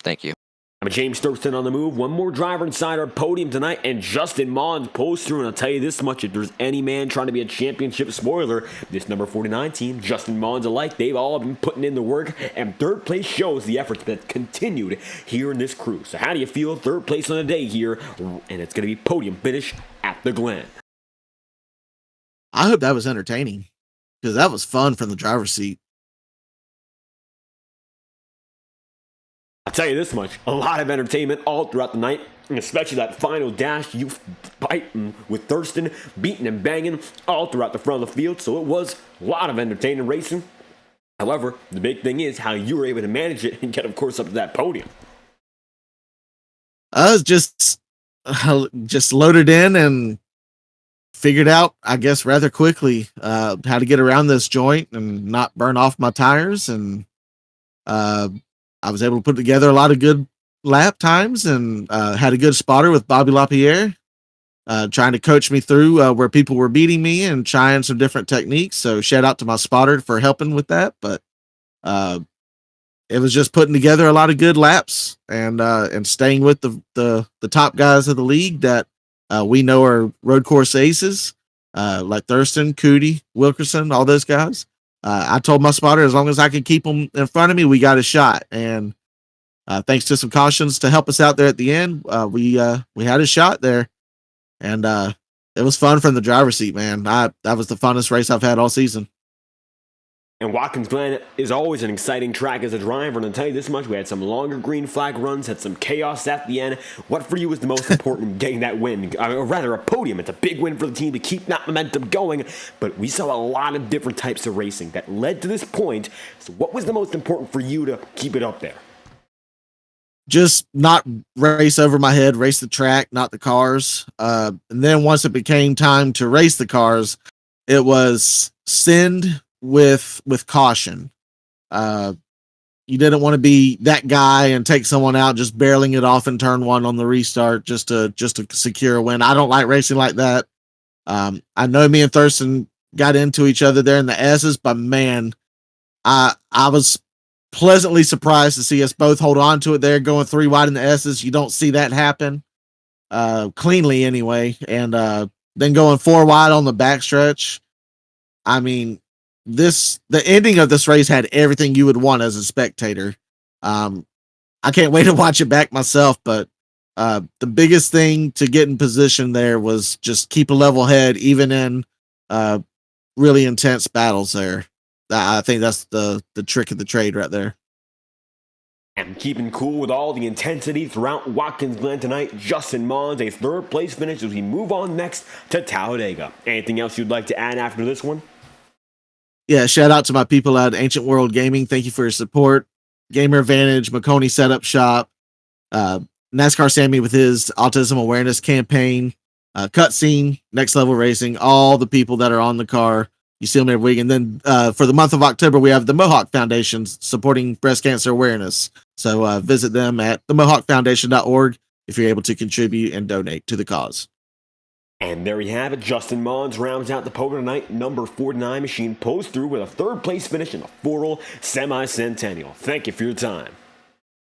Thank you. I'm James Thurston on the move. One more driver inside our podium tonight, and Justin Mons pulls through. And I'll tell you this much: if there's any man trying to be a championship spoiler, this number 49 team, Justin Mons alike, they've all been putting in the work, and third place shows the efforts that continued here in this crew. So how do you feel? Third place on the day here, and it's going to be podium finish at the Glen. I hope that was entertaining, because that was fun from the driver's seat. I'll tell you this much, a lot of entertainment all throughout the night, and especially that final dash, you fighting with Thurston, beating and banging all throughout the front of the field, so it was a lot of entertaining racing. However, the big thing is how you were able to manage it and get, of course, up to that podium. I was just loaded in and figured out, I guess, rather quickly how to get around this joint and not burn off my tires, and I was able to put together a lot of good lap times, and had a good spotter with Bobby LaPierre trying to coach me through where people were beating me and trying some different techniques. So shout out to my spotter for helping with that. But it was just putting together a lot of good laps and staying with the top guys of the league that we know are road course aces, like Thurston, Cootie, Wilkerson, all those guys. I told my spotter, as long as I can keep them in front of me, we got a shot. And thanks to some cautions to help us out there at the end, we had a shot there. And it was fun from the driver's seat, man. That was the funnest race I've had all season. And Watkins Glen is always an exciting track as a driver, and I'll tell you this much, we had some longer green flag runs, had some chaos at the end. What for you was the most important in getting that win? Or rather, a podium. It's a big win for the team to keep that momentum going, but we saw a lot of different types of racing that led to this point. So what was the most important for you to keep it up there? Just not race over my head, race the track, not the cars. And then once it became time to race the cars, it was send with caution. You didn't want to be that guy and take someone out just barreling it off in turn one on the restart just to secure a win. I don't like racing like that. I know me and Thurston got into each other there in the S's, but man, I was pleasantly surprised to see us both hold on to it there, going 3 wide in the S's. You don't see that happen cleanly anyway. And then going 4 wide on the backstretch. I mean, the ending of this race had everything you would want as a spectator. I can't wait to watch it back myself, but the biggest thing to get in position there was just keep a level head, even in really intense battles there. I think that's the trick of the trade right there. And keeping cool with all the intensity throughout Watkins Glen tonight, Justin Mons, a third place finish as we move on next to Talladega. Anything else you'd like to add after this one? Yeah, shout out to my people at Ancient World Gaming. Thank you for your support. Gamer Advantage, McConey Setup Shop, NASCAR Sammy with his autism awareness campaign, Cutscene, Next Level Racing, all the people that are on the car You see them every week. And then for the month of October, we have the Mohawk Foundation supporting breast cancer awareness. So visit them at themohawkfoundation.org if you're able to contribute and donate to the cause. And there you have it. Justin Mons rounds out the podium tonight. Number 49 machine pulls through with a third place finish in the FORL Semi-Centennial. Thank you for your time.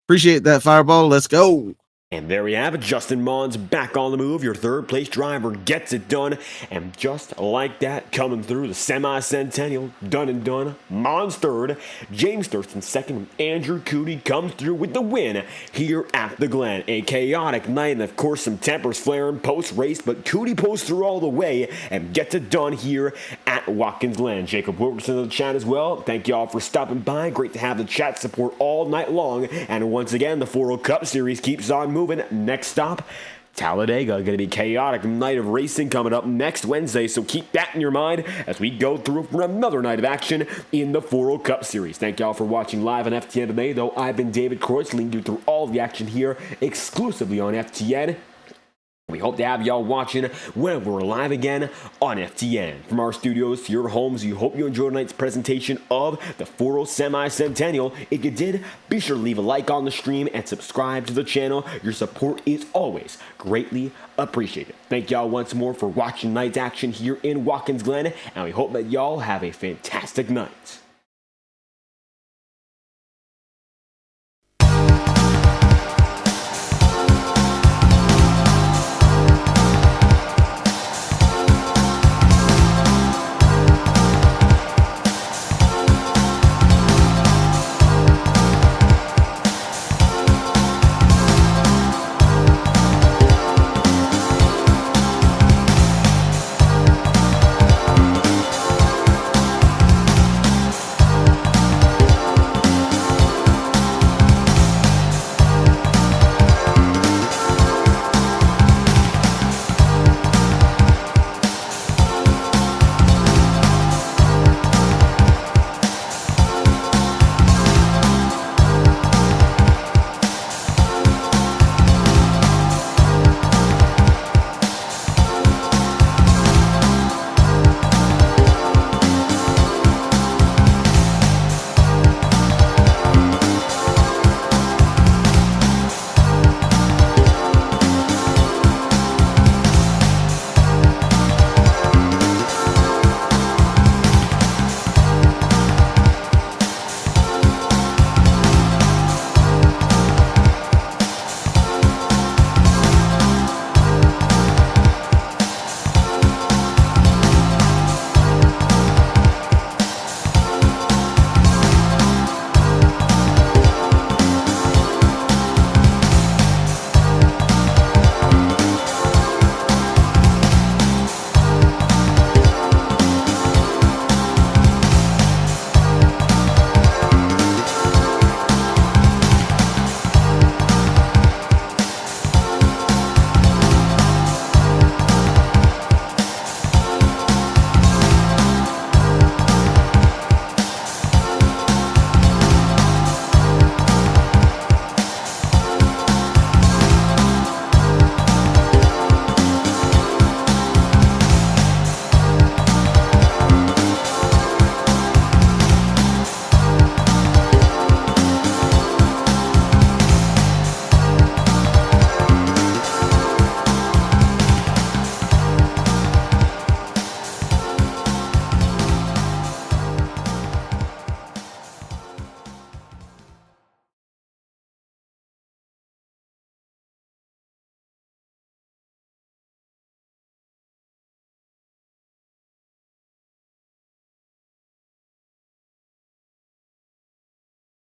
Appreciate that, Fireball. Let's go. And there we have it, Justin Mons back on the move. Your third place driver gets it done. And just like that, coming through the Semi-Centennial, done and done. Mons third, James Thurston second, Andrew Cootie comes through with the win here at the Glen. A chaotic night and of course some tempers flaring post-race, but Cootie pulls through all the way and gets it done here at Watkins Glen. Jacob Wilkerson in the chat as well. Thank you all for stopping by. Great to have the chat support all night long. And once again, the FORL Cup Series keeps on moving. Next stop, Talladega. Going to be chaotic night of racing coming up next Wednesday, so keep that in your mind as we go through for another night of action in the FORL Cup Series. Thank y'all for watching live on FTN today, though. I've been David Kreutz, leading you through all the action here exclusively on FTN. We hope to have y'all watching when we're live again on FTN. From our studios to your homes, we hope you enjoyed tonight's presentation of the FORL Semi-Centennial. If you did, be sure to leave a like on the stream and subscribe to the channel. Your support is always greatly appreciated. Thank y'all once more for watching tonight's action here in Watkins Glen, and we hope that y'all have a fantastic night.